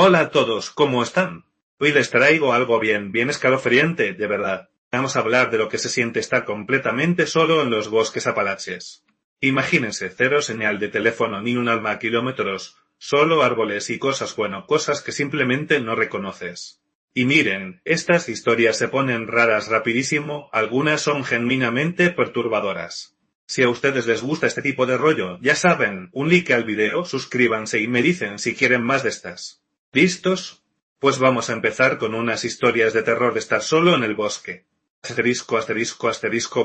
Hola a todos, ¿cómo están? Hoy les traigo algo bien escalofriante, de verdad. Vamos a hablar de lo que se siente estar completamente solo en los bosques apalaches. Imagínense, cero señal de teléfono ni un alma a kilómetros, solo árboles y cosas que simplemente no reconoces. Y miren, estas historias se ponen raras rapidísimo, algunas son genuinamente perturbadoras. Si a ustedes les gusta este tipo de rollo, ya saben, un like al video, suscríbanse y me dicen si quieren más de estas. ¿Listos? Pues vamos a empezar con unas historias de terror de estar solo en el bosque.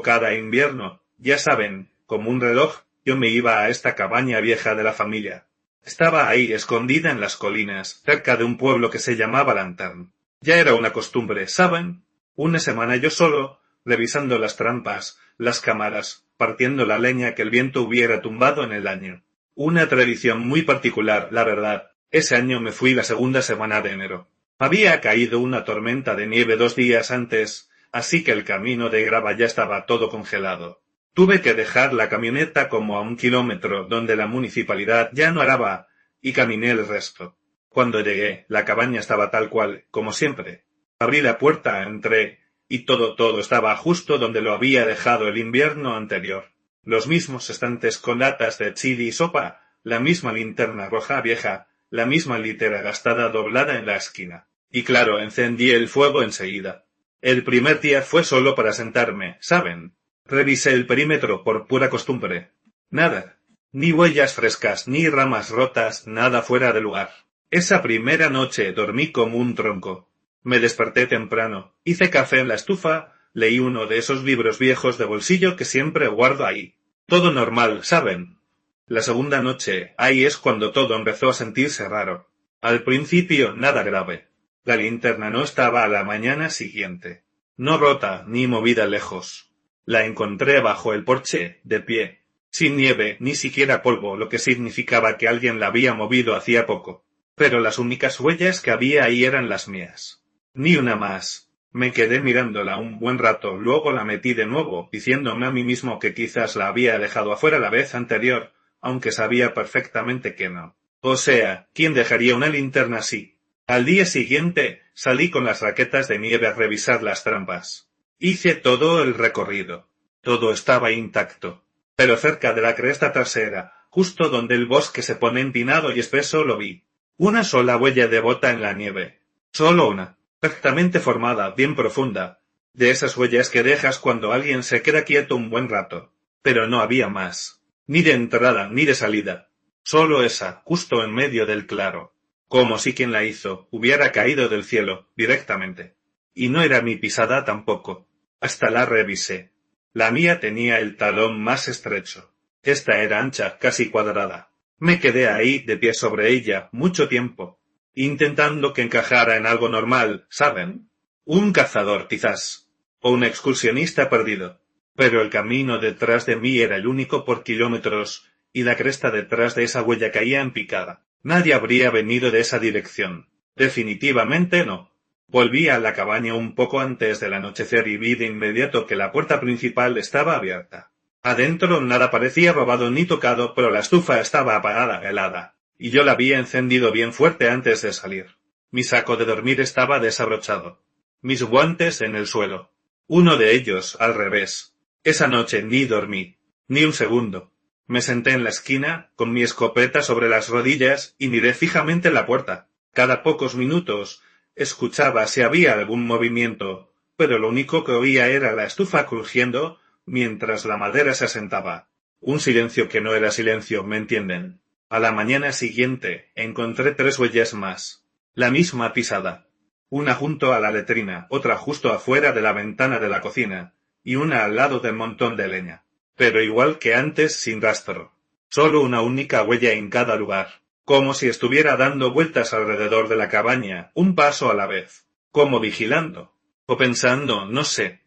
Cada invierno, ya saben, como un reloj, yo me iba a esta cabaña vieja de la familia. Estaba ahí, escondida en las colinas, cerca de un pueblo que se llamaba Lantern. Ya era una costumbre, ¿saben? Una semana yo solo, revisando las trampas, las cámaras, partiendo la leña que el viento hubiera tumbado en el año. Una tradición muy particular, la verdad. Ese año me fui la segunda semana de enero. Había caído una tormenta de nieve 2 días antes, así que el camino de grava ya estaba todo congelado. Tuve que dejar la camioneta como a 1 kilómetro donde la municipalidad ya no araba, y caminé el resto. Cuando llegué, la cabaña estaba tal cual, como siempre. Abrí la puerta, entré, y todo estaba justo donde lo había dejado el invierno anterior. Los mismos estantes con latas de chili y sopa, la misma linterna roja vieja, la misma litera gastada doblada en la esquina. Y claro, encendí el fuego enseguida. El primer día fue solo para sentarme, ¿saben? Revisé el perímetro por pura costumbre. Nada. Ni huellas frescas, ni ramas rotas, nada fuera de lugar. Esa primera noche dormí como un tronco. Me desperté temprano, hice café en la estufa, leí uno de esos libros viejos de bolsillo que siempre guardo ahí. Todo normal, ¿saben? La segunda noche, ahí es cuando todo empezó a sentirse raro. Al principio, nada grave. La linterna no estaba a la mañana siguiente. No rota, ni movida lejos. La encontré bajo el porche, de pie. Sin nieve, ni siquiera polvo, lo que significaba que alguien la había movido hacía poco. Pero las únicas huellas que había ahí eran las mías. Ni una más. Me quedé mirándola un buen rato, luego la metí de nuevo, diciéndome a mí mismo que quizás la había dejado afuera la vez anterior, aunque sabía perfectamente que no. O sea, ¿quién dejaría una linterna así? Al día siguiente, salí con las raquetas de nieve a revisar las trampas. Hice todo el recorrido. Todo estaba intacto. Pero cerca de la cresta trasera, justo donde el bosque se pone empinado y espeso, lo vi. Una sola huella de bota en la nieve. Solo una. Perfectamente formada, bien profunda. De esas huellas que dejas cuando alguien se queda quieto un buen rato. Pero no había más. Ni de entrada, ni de salida. Solo esa, justo en medio del claro. Como si quien la hizo hubiera caído del cielo, directamente. Y no era mi pisada tampoco. Hasta la revisé. La mía tenía el talón más estrecho. Esta era ancha, casi cuadrada. Me quedé ahí, de pie sobre ella, mucho tiempo, intentando que encajara en algo normal, ¿saben? Un cazador, quizás. O un excursionista perdido. Pero el camino detrás de mí era el único por kilómetros, y la cresta detrás de esa huella caía en picada. Nadie habría venido de esa dirección. Definitivamente no. Volví a la cabaña un poco antes del anochecer y vi de inmediato que la puerta principal estaba abierta. Adentro nada parecía robado ni tocado, pero la estufa estaba apagada, helada, y yo la había encendido bien fuerte antes de salir. Mi saco de dormir estaba desabrochado. Mis guantes en el suelo. Uno de ellos al revés. Esa noche ni dormí. Ni un segundo. Me senté en la esquina, con mi escopeta sobre las rodillas, y miré fijamente la puerta. Cada pocos minutos escuchaba si había algún movimiento, pero lo único que oía era la estufa crujiendo mientras la madera se asentaba. Un silencio que no era silencio, ¿me entienden? A la mañana siguiente encontré 3 huellas más. La misma pisada. Una junto a la letrina, otra justo afuera de la ventana de la cocina, y una al lado del montón de leña. Pero igual que antes, sin rastro. Solo una única huella en cada lugar. Como si estuviera dando vueltas alrededor de la cabaña, un paso a la vez. Como vigilando. O pensando, no sé.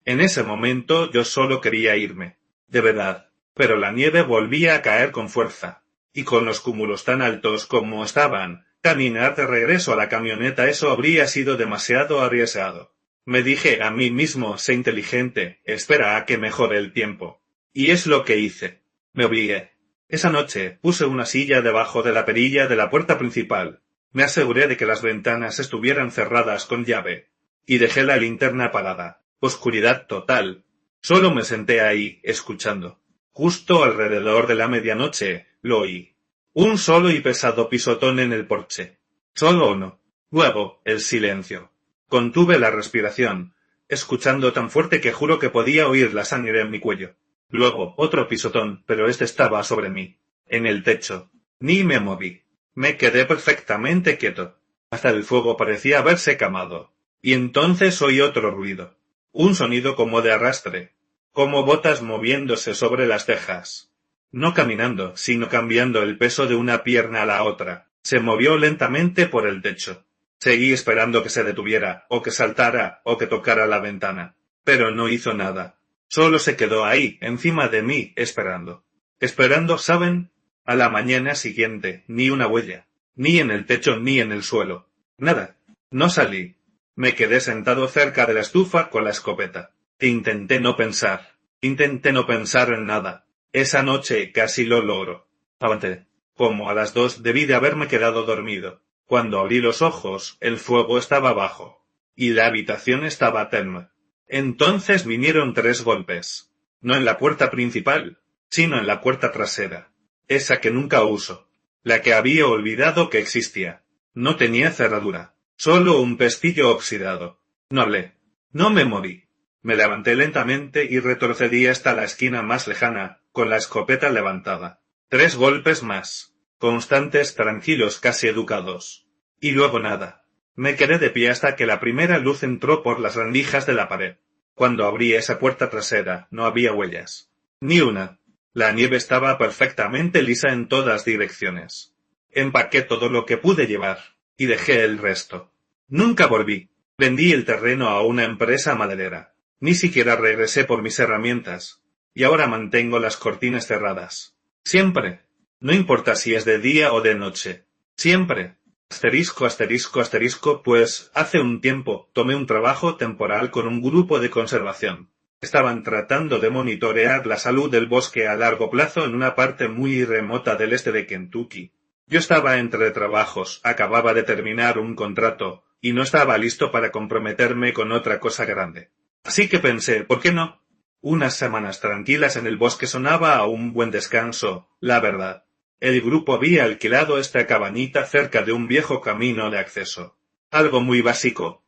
En ese momento yo solo quería irme. De verdad. Pero la nieve volvía a caer con fuerza. Y con los cúmulos tan altos como estaban, caminar de regreso a la camioneta, eso habría sido demasiado arriesgado. Me dije a mí mismo, sé inteligente, espera a que mejore el tiempo. Y es lo que hice. Me obligué. Esa noche puse una silla debajo de la perilla de la puerta principal. Me aseguré de que las ventanas estuvieran cerradas con llave. Y dejé la linterna apagada. Oscuridad total. Solo me senté ahí, escuchando. Justo alrededor de la medianoche, lo oí. Un solo y pesado pisotón en el porche. Solo uno. Luego, el silencio. Contuve la respiración, escuchando tan fuerte que juro que podía oír la sangre en mi cuello. Luego, otro pisotón, pero este estaba sobre mí. En el techo. Ni me moví. Me quedé perfectamente quieto. Hasta el fuego parecía haberse quemado. Y entonces oí otro ruido. Un sonido como de arrastre. Como botas moviéndose sobre las tejas. No caminando, sino cambiando el peso de una pierna a la otra. Se movió lentamente por el techo. Seguí esperando que se detuviera, o que saltara, o que tocara la ventana. Pero no hizo nada. Solo se quedó ahí, encima de mí, esperando. Esperando, ¿saben? A la mañana siguiente, ni una huella. Ni en el techo ni en el suelo. Nada. No salí. Me quedé sentado cerca de la estufa con la escopeta. Intenté no pensar. Intenté no pensar en nada. Esa noche casi lo logro. Avanté. Como a las 2 debí de haberme quedado dormido. Cuando abrí los ojos, el fuego estaba abajo. Y la habitación estaba tenue. Entonces vinieron 3 golpes. No en la puerta principal, sino en la puerta trasera. Esa que nunca uso. La que había olvidado que existía. No tenía cerradura. Solo un pestillo oxidado. No hablé. No me moví. Me levanté lentamente y retrocedí hasta la esquina más lejana, con la escopeta levantada. 3 golpes más. Constantes, tranquilos, casi educados. Y luego nada. Me quedé de pie hasta que la primera luz entró por las rendijas de la pared. Cuando abrí esa puerta trasera, no había huellas. Ni una. La nieve estaba perfectamente lisa en todas direcciones. Empaqué todo lo que pude llevar, y dejé el resto. Nunca volví. Vendí el terreno a una empresa maderera. Ni siquiera regresé por mis herramientas. Y ahora mantengo las cortinas cerradas. Siempre. No importa si es de día o de noche. Siempre. Asterisco, asterisco, asterisco, pues hace un tiempo tomé un trabajo temporal con un grupo de conservación. Estaban tratando de monitorear la salud del bosque a largo plazo en una parte muy remota del este de Kentucky. Yo estaba entre trabajos, acababa de terminar un contrato, y no estaba listo para comprometerme con otra cosa grande. Así que pensé, ¿por qué no? Unas semanas tranquilas en el bosque sonaba a un buen descanso, la verdad. El grupo había alquilado esta cabañita cerca de un viejo camino de acceso. Algo muy básico,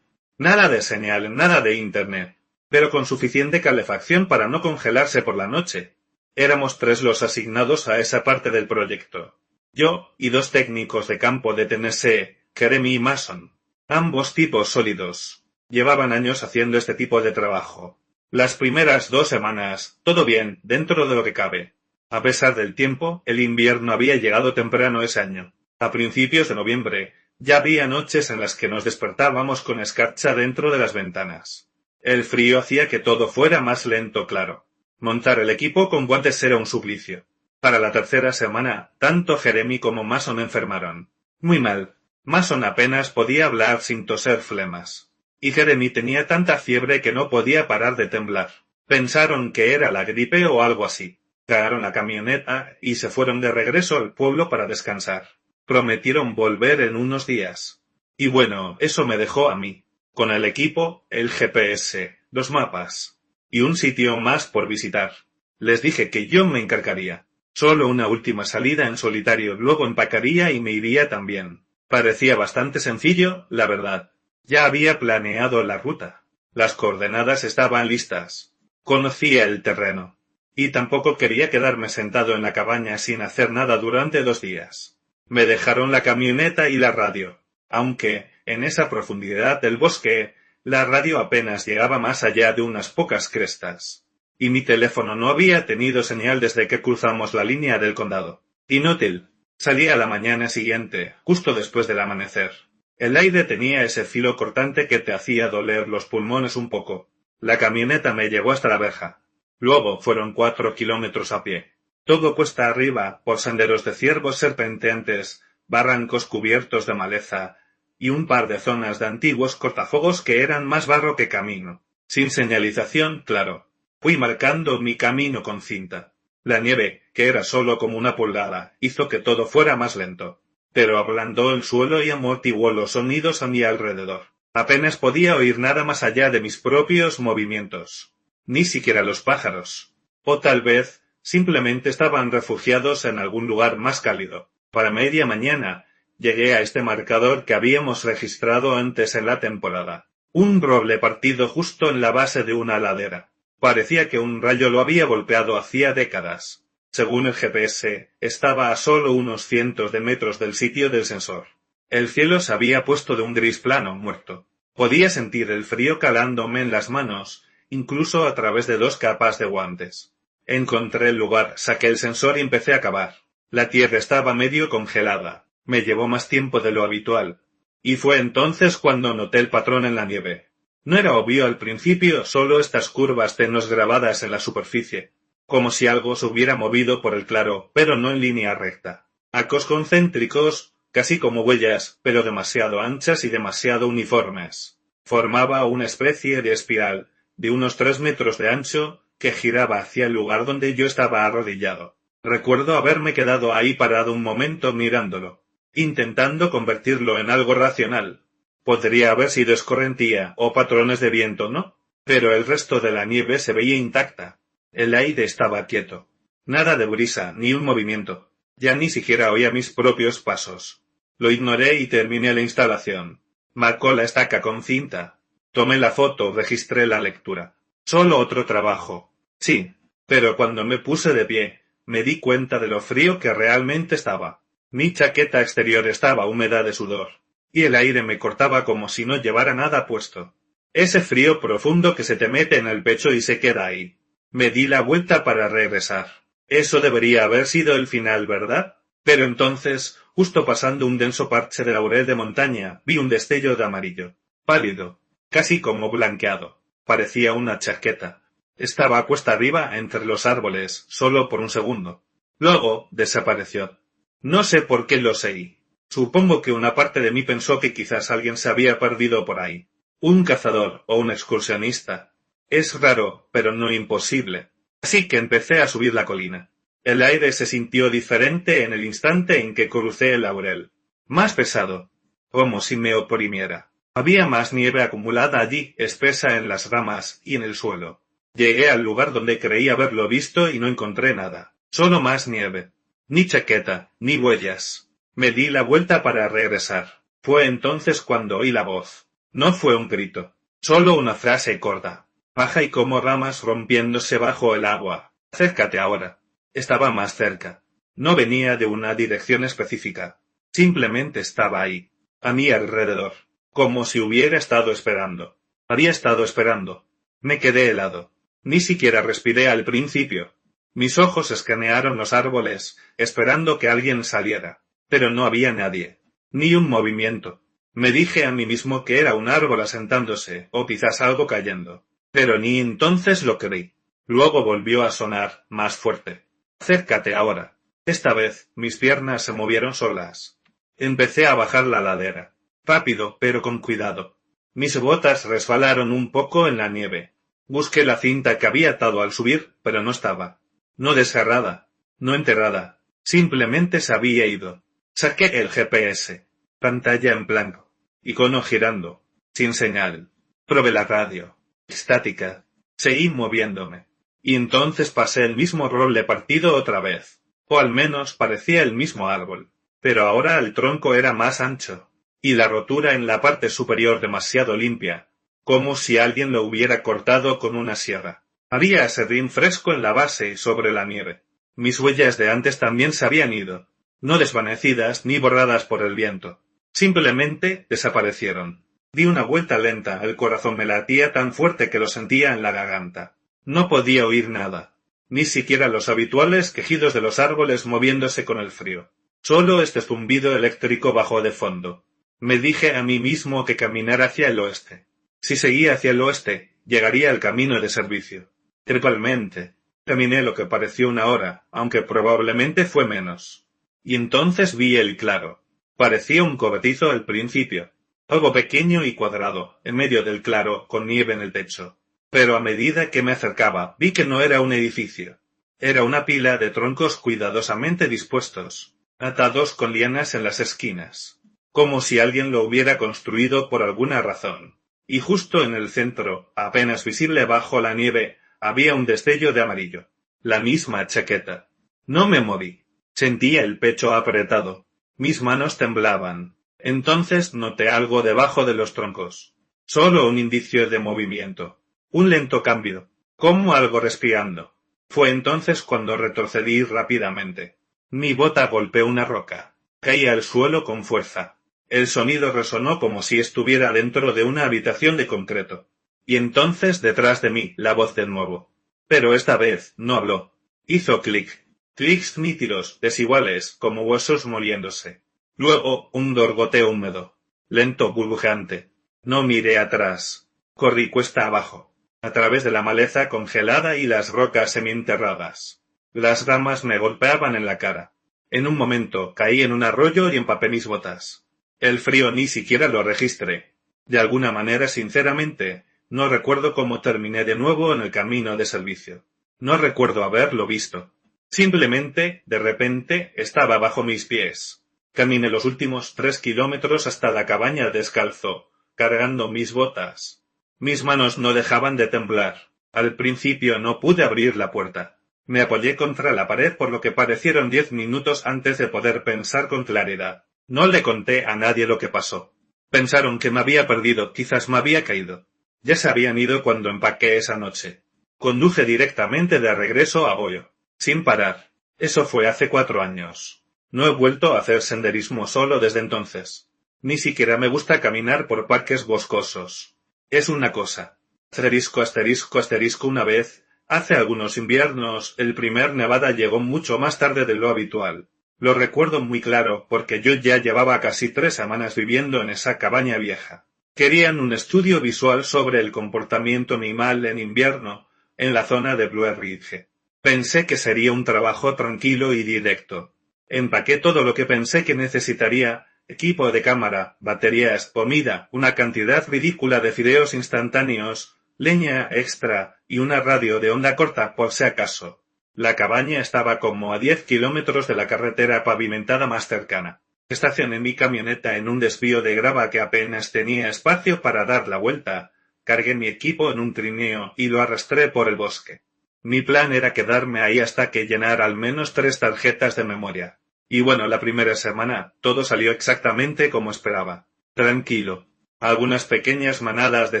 Nada de señal, nada de internet, pero con suficiente calefacción para no congelarse por la noche. Éramos 3 los asignados a esa parte del proyecto. Yo y 2 técnicos de campo de Tennessee, Jeremy y Mason. Ambos tipos sólidos. Llevaban años haciendo este tipo de trabajo. Las primeras 2 semanas, todo bien, dentro de lo que cabe. A pesar del tiempo, el invierno había llegado temprano ese año. A principios de noviembre, ya había noches en las que nos despertábamos con escarcha dentro de las ventanas. El frío hacía que todo fuera más lento, claro. Montar el equipo con guantes era un suplicio. Para la tercera semana, tanto Jeremy como Mason enfermaron. Muy mal. Mason apenas podía hablar sin toser flemas. Y Jeremy tenía tanta fiebre que no podía parar de temblar. Pensaron que era la gripe o algo así. Cargaron la camioneta y se fueron de regreso al pueblo para descansar. Prometieron volver en unos días. Y bueno, eso me dejó a mí. Con el equipo, el GPS, los mapas. Y un sitio más por visitar. Les dije que yo me encargaría. Solo una última salida en solitario, luego empacaría y me iría también. Parecía bastante sencillo, la verdad. Ya había planeado la ruta. Las coordenadas estaban listas. Conocía el terreno. Y tampoco quería quedarme sentado en la cabaña sin hacer nada durante 2 días. Me dejaron la camioneta y la radio, aunque, en esa profundidad del bosque, la radio apenas llegaba más allá de unas pocas crestas. Y mi teléfono no había tenido señal desde que cruzamos la línea del condado. Inútil. Salí a la mañana siguiente, justo después del amanecer. El aire tenía ese filo cortante que te hacía doler los pulmones un poco. La camioneta me llevó hasta la verja. Luego fueron 4 kilómetros a pie. Todo cuesta arriba, por senderos de ciervos serpenteantes, barrancos cubiertos de maleza, y un par de zonas de antiguos cortafuegos que eran más barro que camino. Sin señalización, claro. Fui marcando mi camino con cinta. La nieve, que era solo como una pulgada, hizo que todo fuera más lento. pero ablandó el suelo y amortiguó los sonidos a mi alrededor. Apenas podía oír nada más allá de mis propios movimientos. Ni siquiera los pájaros. O tal vez, simplemente estaban refugiados en algún lugar más cálido. Para media mañana, llegué a este marcador que habíamos registrado antes en la temporada. Un roble partido justo en la base de una ladera. Parecía que un rayo lo había golpeado hacía décadas. Según el GPS, estaba a solo unos cientos de metros del sitio del sensor. El cielo se había puesto de un gris plano, muerto. Podía sentir el frío calándome en las manos, incluso a través de 2 capas de guantes. Encontré el lugar, saqué el sensor y empecé a cavar. La tierra estaba medio congelada. Me llevó más tiempo de lo habitual. Y fue entonces cuando noté el patrón en la nieve. No era obvio al principio, solo estas curvas tenues grabadas en la superficie, como si algo se hubiera movido por el claro, pero no en línea recta. Arcos concéntricos, casi como huellas, pero demasiado anchas y demasiado uniformes. Formaba una especie de espiral, de unos 3 metros de ancho, que giraba hacia el lugar donde yo estaba arrodillado. Recuerdo haberme quedado ahí parado un momento mirándolo, intentando convertirlo en algo racional. Podría haber sido escorrentía o patrones de viento, ¿no? Pero el resto de la nieve se veía intacta. El aire estaba quieto. Nada de brisa, ni un movimiento. Ya ni siquiera oía mis propios pasos. Lo ignoré y terminé la instalación. Marcó la estaca con cinta. Tomé la foto, registré la lectura. Solo otro trabajo. Sí, pero cuando me puse de pie, me di cuenta de lo frío que realmente estaba. Mi chaqueta exterior estaba húmeda de sudor, y el aire me cortaba como si no llevara nada puesto. Ese frío profundo que se te mete en el pecho y se queda ahí. Me di la vuelta para regresar. Eso debería haber sido el final, ¿verdad? Pero entonces, justo pasando un denso parche de laurel de montaña, vi un destello de amarillo. Pálido, casi como blanqueado. Parecía una chaqueta. Estaba cuesta arriba entre los árboles, solo por un segundo. Luego, desapareció. No sé por qué lo seguí. Supongo que una parte de mí pensó que quizás alguien se había perdido por ahí. Un cazador o un excursionista. Es raro, pero no imposible. Así que empecé a subir la colina. El aire se sintió diferente en el instante en que crucé el laurel. Más pesado. Como si me oprimiera. Había más nieve acumulada allí, espesa en las ramas y en el suelo. Llegué al lugar donde creí haberlo visto y no encontré nada. Solo más nieve. Ni chaqueta, ni huellas. Me di la vuelta para regresar. Fue entonces cuando oí la voz. No fue un grito. Solo una frase corta. Baja y como ramas rompiéndose bajo el agua. Acércate ahora. Estaba más cerca. No venía de una dirección específica. Simplemente estaba ahí. A mi alrededor. Como si hubiera estado esperando. Había estado esperando. Me quedé helado. Ni siquiera respiré al principio. Mis ojos escanearon los árboles, esperando que alguien saliera. Pero no había nadie. Ni un movimiento. Me dije a mí mismo que era un árbol asentándose, o quizás algo cayendo. Pero ni entonces lo creí. Luego volvió a sonar, más fuerte. Acércate ahora. Esta vez, mis piernas se movieron solas. Empecé a bajar la ladera. Rápido, pero con cuidado. Mis botas resbalaron un poco en la nieve. Busqué la cinta que había atado al subir, pero no estaba. No desgarrada, no enterrada, simplemente se había ido. Saqué el GPS, pantalla en blanco, icono girando, sin señal. Probé la radio, estática, seguí moviéndome. Y entonces pasé el mismo roble partido otra vez, o al menos parecía el mismo árbol, pero ahora el tronco era más ancho, y la rotura en la parte superior demasiado limpia, como si alguien lo hubiera cortado con una sierra. Había aserrín fresco en la base y sobre la nieve. Mis huellas de antes también se habían ido, no desvanecidas ni borradas por el viento. Simplemente desaparecieron. Di una vuelta lenta, el corazón me latía tan fuerte que lo sentía en la garganta. No podía oír nada, ni siquiera los habituales quejidos de los árboles moviéndose con el frío. Solo este zumbido eléctrico bajó de fondo. Me dije a mí mismo que caminara hacia el oeste. Si seguía hacia el oeste, llegaría al camino de servicio. Tripalmente. Caminé lo que pareció una hora, aunque probablemente fue menos. Y entonces vi el claro. Parecía un cobertizo al principio. Algo pequeño y cuadrado, en medio del claro, con nieve en el techo. Pero a medida que me acercaba, vi que no era un edificio. Era una pila de troncos cuidadosamente dispuestos. atados con lianas en las esquinas, como si alguien lo hubiera construido por alguna razón. Y justo en el centro, apenas visible bajo la nieve, había un destello de amarillo. La misma chaqueta. No me moví. Sentía el pecho apretado. Mis manos temblaban. Entonces noté algo debajo de los troncos. Solo un indicio de movimiento. Un lento cambio. Como algo respirando. Fue entonces cuando retrocedí rápidamente. Mi bota golpeó una roca. Caí al suelo con fuerza. El sonido resonó como si estuviera dentro de una habitación de concreto. Y entonces detrás de mí, la voz de nuevo. Pero esta vez no habló. Hizo clic. Clics nítidos, desiguales, como huesos moliéndose. Luego, un gorgoteo húmedo. Lento, burbujeante. No miré atrás. Corrí cuesta abajo. A través de la maleza congelada y las rocas semienterradas. Las ramas me golpeaban en la cara. En un momento, caí en un arroyo y empapé mis botas. El frío ni siquiera lo registré. De alguna manera, sinceramente, no recuerdo cómo terminé de nuevo en el camino de servicio. No recuerdo haberlo visto. Simplemente, de repente, estaba bajo mis pies. Caminé los últimos 3 kilómetros hasta la cabaña descalzo, cargando mis botas. Mis manos no dejaban de temblar. Al principio no pude abrir la puerta. Me apoyé contra la pared por lo que parecieron 10 minutos antes de poder pensar con claridad. No le conté a nadie lo que pasó. Pensaron que me había perdido, quizás me había caído. Ya se habían ido cuando empaqué esa noche. Conduje directamente de regreso a Goyo, sin parar. Eso fue hace 4 años. No he vuelto a hacer senderismo solo desde entonces. Ni siquiera me gusta caminar por parques boscosos. Es una cosa. ***** Una vez, hace algunos inviernos, el primer nevada llegó mucho más tarde de lo habitual. Lo recuerdo muy claro porque yo ya llevaba casi 3 semanas viviendo en esa cabaña vieja. Querían un estudio visual sobre el comportamiento animal en invierno en la zona de Blue Ridge. Pensé que sería un trabajo tranquilo y directo. Empaqué todo lo que pensé que necesitaría: equipo de cámara, baterías, comida, una cantidad ridícula de fideos instantáneos, leña extra y una radio de onda corta por si acaso. La cabaña estaba como a 10 kilómetros de la carretera pavimentada más cercana. Estacioné mi camioneta en un desvío de grava que apenas tenía espacio para dar la vuelta. Cargué mi equipo en un trineo y lo arrastré por el bosque. Mi plan era quedarme ahí hasta que llenara al menos 3 tarjetas de memoria. Y bueno, la primera semana todo salió exactamente como esperaba. Tranquilo. Algunas pequeñas manadas de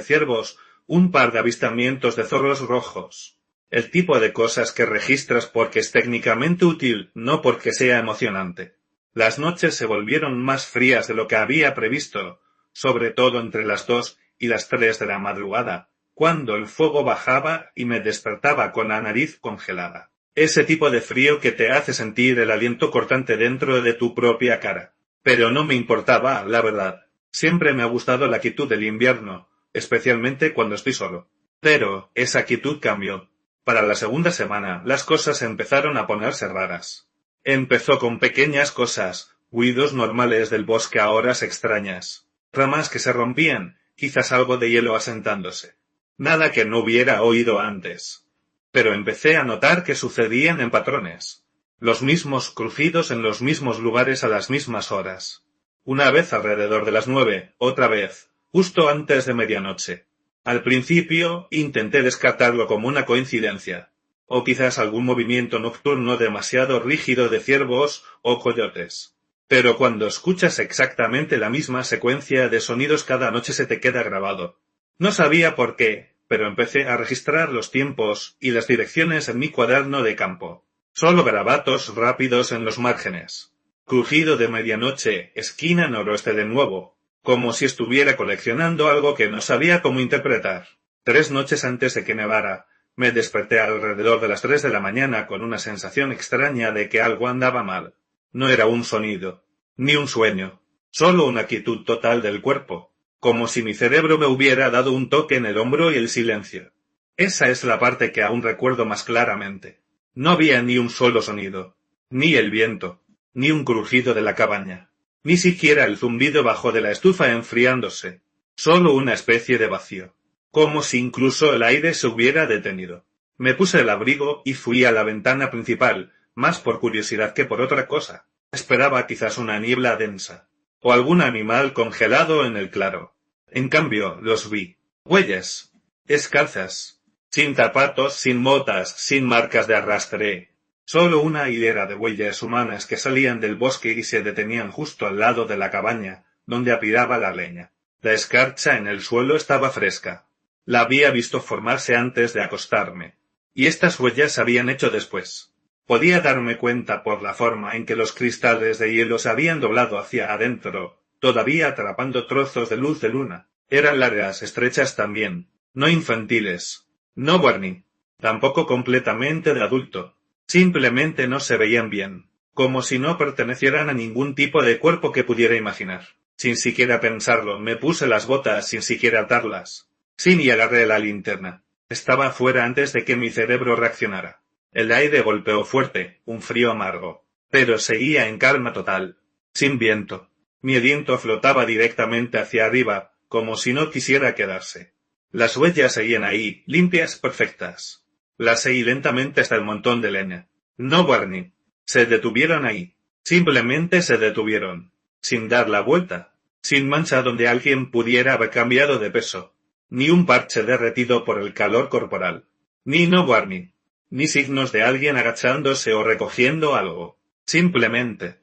ciervos, un par de avistamientos de zorros rojos. El tipo de cosas que registras porque es técnicamente útil, no porque sea emocionante. Las noches se volvieron más frías de lo que había previsto, sobre todo entre las 2 y las 3 de la madrugada, cuando el fuego bajaba y me despertaba con la nariz congelada. Ese tipo de frío que te hace sentir el aliento cortante dentro de tu propia cara. Pero no me importaba, la verdad. Siempre me ha gustado la quietud del invierno, especialmente cuando estoy solo. Pero esa quietud cambió. Para la segunda semana, las cosas empezaron a ponerse raras. Empezó con pequeñas cosas, ruidos normales del bosque a horas extrañas. Ramas que se rompían, quizás algo de hielo asentándose. Nada que no hubiera oído antes. Pero empecé a notar que sucedían en patrones. Los mismos crujidos en los mismos lugares a las mismas horas. Una vez alrededor de las 9, otra vez, justo antes de medianoche. Al principio intenté descartarlo como una coincidencia, o quizás algún movimiento nocturno demasiado rígido de ciervos o coyotes. Pero cuando escuchas exactamente la misma secuencia de sonidos cada noche se te queda grabado. No sabía por qué, pero empecé a registrar los tiempos y las direcciones en mi cuaderno de campo. Solo garabatos rápidos en los márgenes. Crujido de medianoche, esquina noroeste de nuevo. Como si estuviera coleccionando algo que no sabía cómo interpretar. 3 noches antes de que nevara, me desperté alrededor de las 3 de la mañana con una sensación extraña de que algo andaba mal. No era un sonido, ni un sueño, solo una quietud total del cuerpo, como si mi cerebro me hubiera dado un toque en el hombro y el silencio. Esa es la parte que aún recuerdo más claramente. No había ni un solo sonido, ni el viento, ni un crujido de la cabaña. Ni siquiera el zumbido bajo de la estufa enfriándose. Solo una especie de vacío. Como si incluso el aire se hubiera detenido. Me puse el abrigo y fui a la ventana principal, más por curiosidad que por otra cosa. Esperaba quizás una niebla densa, o algún animal congelado en el claro. En cambio, los vi. Huellas. Descalzas. Sin zapatos, sin botas, sin marcas de arrastre. Solo una hilera de huellas humanas que salían del bosque y se detenían justo al lado de la cabaña, donde apilaba la leña. La escarcha en el suelo estaba fresca. La había visto formarse antes de acostarme. Y estas huellas se habían hecho después. Podía darme cuenta por la forma en que los cristales de hielo se habían doblado hacia adentro, todavía atrapando trozos de luz de luna. Eran largas, estrechas también, no infantiles, no Barney, tampoco completamente de adulto. Simplemente no se veían bien, como si no pertenecieran a ningún tipo de cuerpo que pudiera imaginar. Sin siquiera pensarlo, me puse las botas sin siquiera atarlas. Sí, y agarré la linterna. Estaba fuera antes de que mi cerebro reaccionara. El aire golpeó fuerte, un frío amargo, pero seguía en calma total, sin viento. Mi aliento flotaba directamente hacia arriba, como si no quisiera quedarse. Las huellas seguían ahí, limpias, perfectas. Las seguí lentamente hasta el montón de leña. No, Barney. Se detuvieron ahí. Simplemente se detuvieron. Sin dar la vuelta. Sin mancha donde alguien pudiera haber cambiado de peso. Ni un parche derretido por el calor corporal. Ni no, Barney. Ni signos de alguien agachándose o recogiendo algo. Simplemente.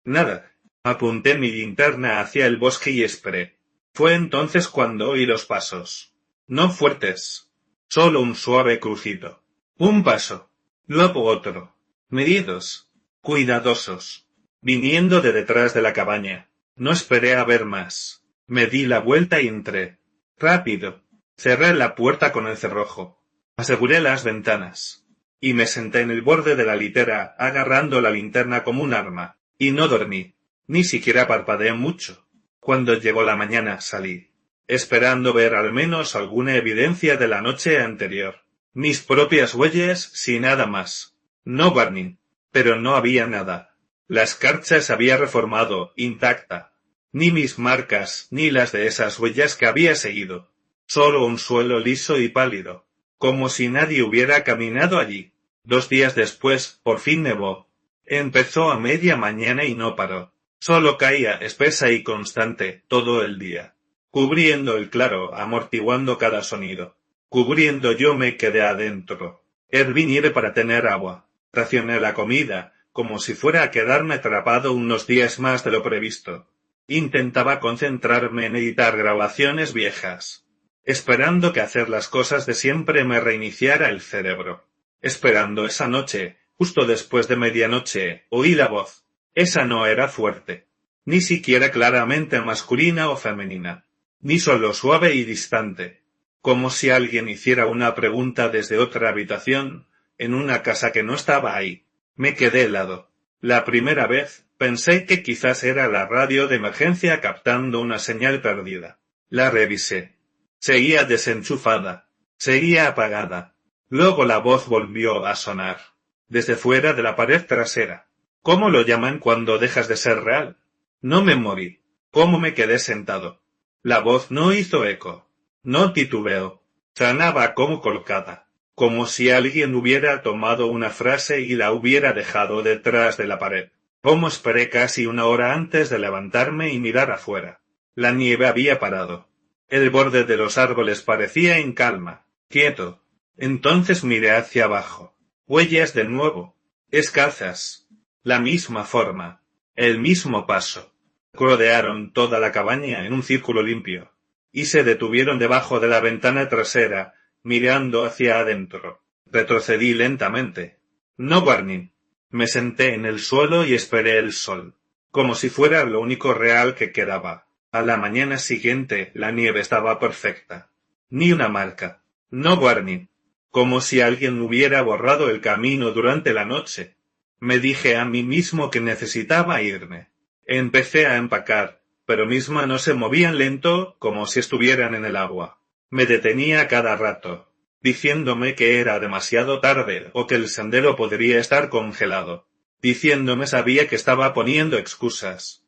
Nada. Apunté mi linterna hacia el bosque y esperé. Fue entonces cuando oí los pasos. No fuertes. Solo un suave crujido. Un paso. Luego otro. Medidos. Cuidadosos. Viniendo de detrás de la cabaña. No esperé a ver más. Me di la vuelta y entré. Rápido. Cerré la puerta con el cerrojo. Aseguré las ventanas. Y me senté en el borde de la litera, agarrando la linterna como un arma. Y no dormí. Ni siquiera parpadeé mucho. Cuando llegó la mañana salí, esperando ver al menos alguna evidencia de la noche anterior. Mis propias huellas, sin nada más. No Barney. Pero no había nada. La escarcha se había reformado, intacta. Ni mis marcas, ni las de esas huellas que había seguido. Solo un suelo liso y pálido. Como si nadie hubiera caminado allí. 2 días después, por fin nevó. Empezó a media mañana y no paró. Solo caía espesa y constante todo el día. Cubriendo el claro, amortiguando cada sonido. Cubriendo yo me quedé adentro. Herví nieve para tener agua. Racioné la comida, como si fuera a quedarme atrapado unos días más de lo previsto. Intentaba concentrarme en editar grabaciones viejas. Esperando que hacer las cosas de siempre me reiniciara el cerebro. Esperando esa noche, justo después de medianoche, oí la voz. Esa no era fuerte. Ni siquiera claramente masculina o femenina. Ni solo suave y distante. Como si alguien hiciera una pregunta desde otra habitación, en una casa que no estaba ahí. Me quedé helado. La primera vez, pensé que quizás era la radio de emergencia captando una señal perdida. La revisé. Seguía desenchufada. Seguía apagada. Luego la voz volvió a sonar. Desde fuera de la pared trasera. ¿Cómo lo llaman cuando dejas de ser real? No me morí. ¿Cómo me quedé sentado? La voz no hizo eco. No titubeó. Sonaba como colocada. Como si alguien hubiera tomado una frase y la hubiera dejado detrás de la pared. Como esperé casi 1 hora antes de levantarme y mirar afuera. La nieve había parado. El borde de los árboles parecía en calma, quieto. Entonces miré hacia abajo. Huellas de nuevo. Escalzas. La misma forma. El mismo paso. Rodearon toda la cabaña en un círculo limpio. Y se detuvieron debajo de la ventana trasera, mirando hacia adentro. Retrocedí lentamente. No, Barney. Me senté en el suelo y esperé el sol. Como si fuera lo único real que quedaba. A la mañana siguiente la nieve estaba perfecta. Ni una marca. No, Barney. Como si alguien hubiera borrado el camino durante la noche. Me dije a mí mismo que necesitaba irme. Empecé a empacar, pero mis manos se movían lento como si estuvieran en el agua. Me detenía cada rato, diciéndome que era demasiado tarde o que el sendero podría estar congelado. Diciéndome sabía que estaba poniendo excusas.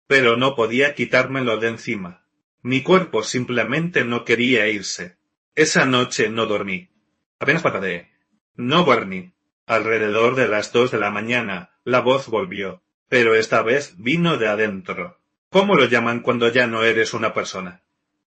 Pero no podía quitármelo de encima. Mi cuerpo simplemente no quería irse. Esa noche no dormí. Apenas parpadeé. No, Barney. Alrededor de las 2 de la mañana, La voz volvió, pero esta vez vino de adentro. ¿Cómo lo llaman cuando ya no eres una persona?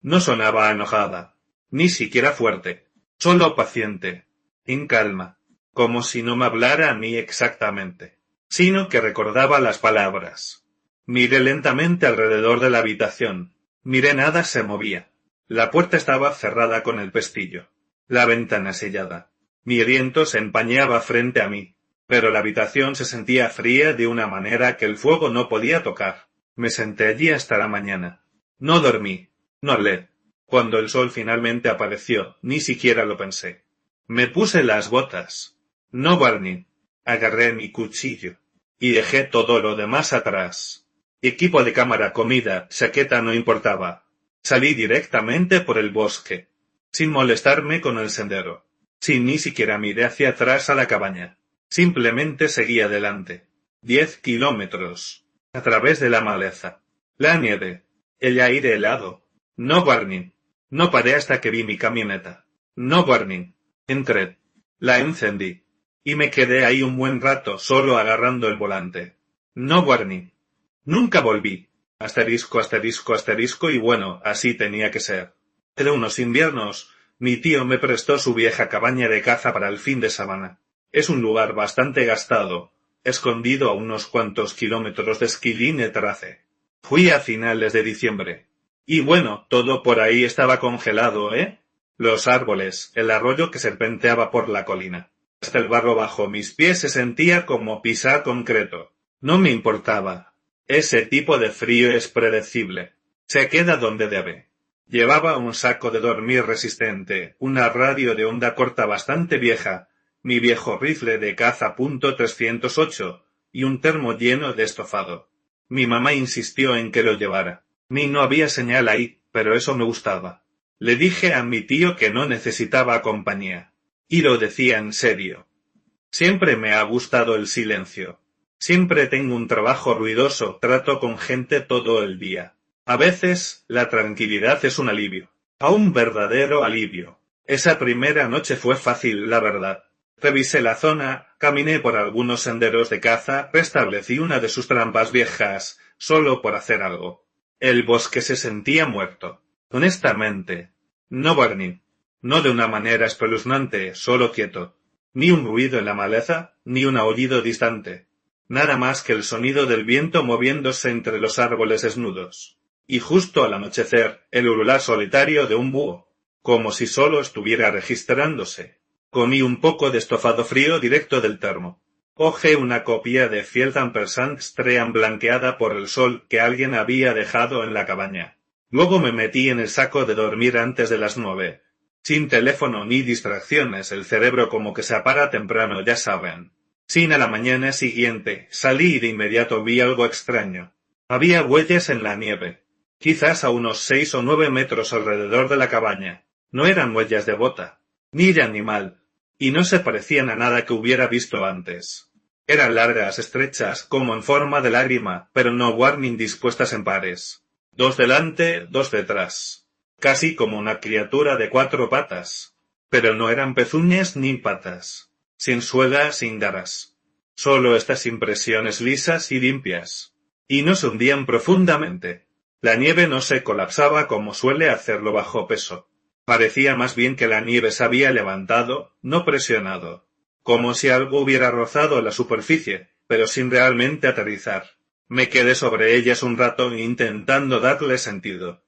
No sonaba enojada, ni siquiera fuerte, solo paciente, en calma, como si no me hablara a mí exactamente, sino que recordaba las palabras. Miré lentamente alrededor de la habitación. Miré nada se movía. La puerta estaba cerrada con el pestillo. La ventana sellada. Mi aliento se empañaba frente a mí, pero la habitación se sentía fría de una manera que el fuego no podía tocar. Me senté allí hasta la mañana. No dormí, no hablé. Cuando el sol finalmente apareció, ni siquiera lo pensé. Me puse las botas. No, Barney. Agarré mi cuchillo. Y dejé todo lo demás atrás. Equipo de cámara, comida, chaqueta no importaba. Salí directamente por el bosque, sin molestarme con el sendero, sin ni siquiera miré hacia atrás a la cabaña. Simplemente seguí adelante. 10 kilómetros. A través de la maleza. La nieve. El aire helado. No, Barney. No paré hasta que vi mi camioneta. No, Barney. Entré. La encendí. Y me quedé ahí un buen rato solo agarrando el volante. No, Barney. Nunca volví. Asterisco, asterisco, asterisco y bueno, así tenía que ser. En unos inviernos, mi tío me prestó su vieja cabaña de caza para el fin de semana. Es un lugar bastante gastado, escondido a unos cuantos kilómetros de Skilline-Trace. Fui a finales de diciembre. Y bueno, todo por ahí estaba congelado, ¿eh? Los árboles, el arroyo que serpenteaba por la colina. Hasta el barro bajo mis pies se sentía como pisar concreto. No me importaba. Ese tipo de frío es predecible. Se queda donde debe. Llevaba un saco de dormir resistente, una radio de onda corta bastante vieja, mi viejo rifle de caza .308 y un termo lleno de estofado. Mi mamá insistió en que lo llevara. Ni no había señal ahí, pero eso me gustaba. Le dije a mi tío que no necesitaba compañía. Y lo decía en serio. Siempre me ha gustado el silencio. Siempre tengo un trabajo ruidoso, trato con gente todo el día. A veces, la tranquilidad es un alivio. A un verdadero alivio. Esa primera noche fue fácil, la verdad. Revisé la zona, caminé por algunos senderos de caza, restablecí una de sus trampas viejas, solo por hacer algo. El bosque se sentía muerto. Honestamente. No, Barney. No de una manera espeluznante, solo quieto. Ni un ruido en la maleza, ni un aullido distante. Nada más que el sonido del viento moviéndose entre los árboles desnudos. Y justo al anochecer, el ulular solitario de un búho, como si solo estuviera registrándose. Comí un poco de estofado frío directo del termo. Cogí una copia de Field & Stream blanqueada por el sol que alguien había dejado en la cabaña. Luego me metí en el saco de dormir antes de las 9. Sin teléfono ni distracciones, el cerebro como que se apaga temprano, ya saben. Sin a la mañana siguiente, salí y de inmediato vi algo extraño. Había huellas en la nieve. Quizás a unos 6 o 9 metros alrededor de la cabaña. No eran huellas de bota, ni de animal, y no se parecían a nada que hubiera visto antes. Eran largas, estrechas, como en forma de lágrima, pero no warning dispuestas en pares. 2 delante, 2 detrás. Casi como una criatura de 4 patas. Pero no eran pezuñas ni patas. Sin suela, sin garras. Solo estas impresiones lisas y limpias. Y no se hundían profundamente. La nieve no se colapsaba como suele hacerlo bajo peso. Parecía más bien que la nieve se había levantado, no presionado. Como si algo hubiera rozado la superficie, pero sin realmente aterrizar. Me quedé sobre ellas un rato intentando darle sentido.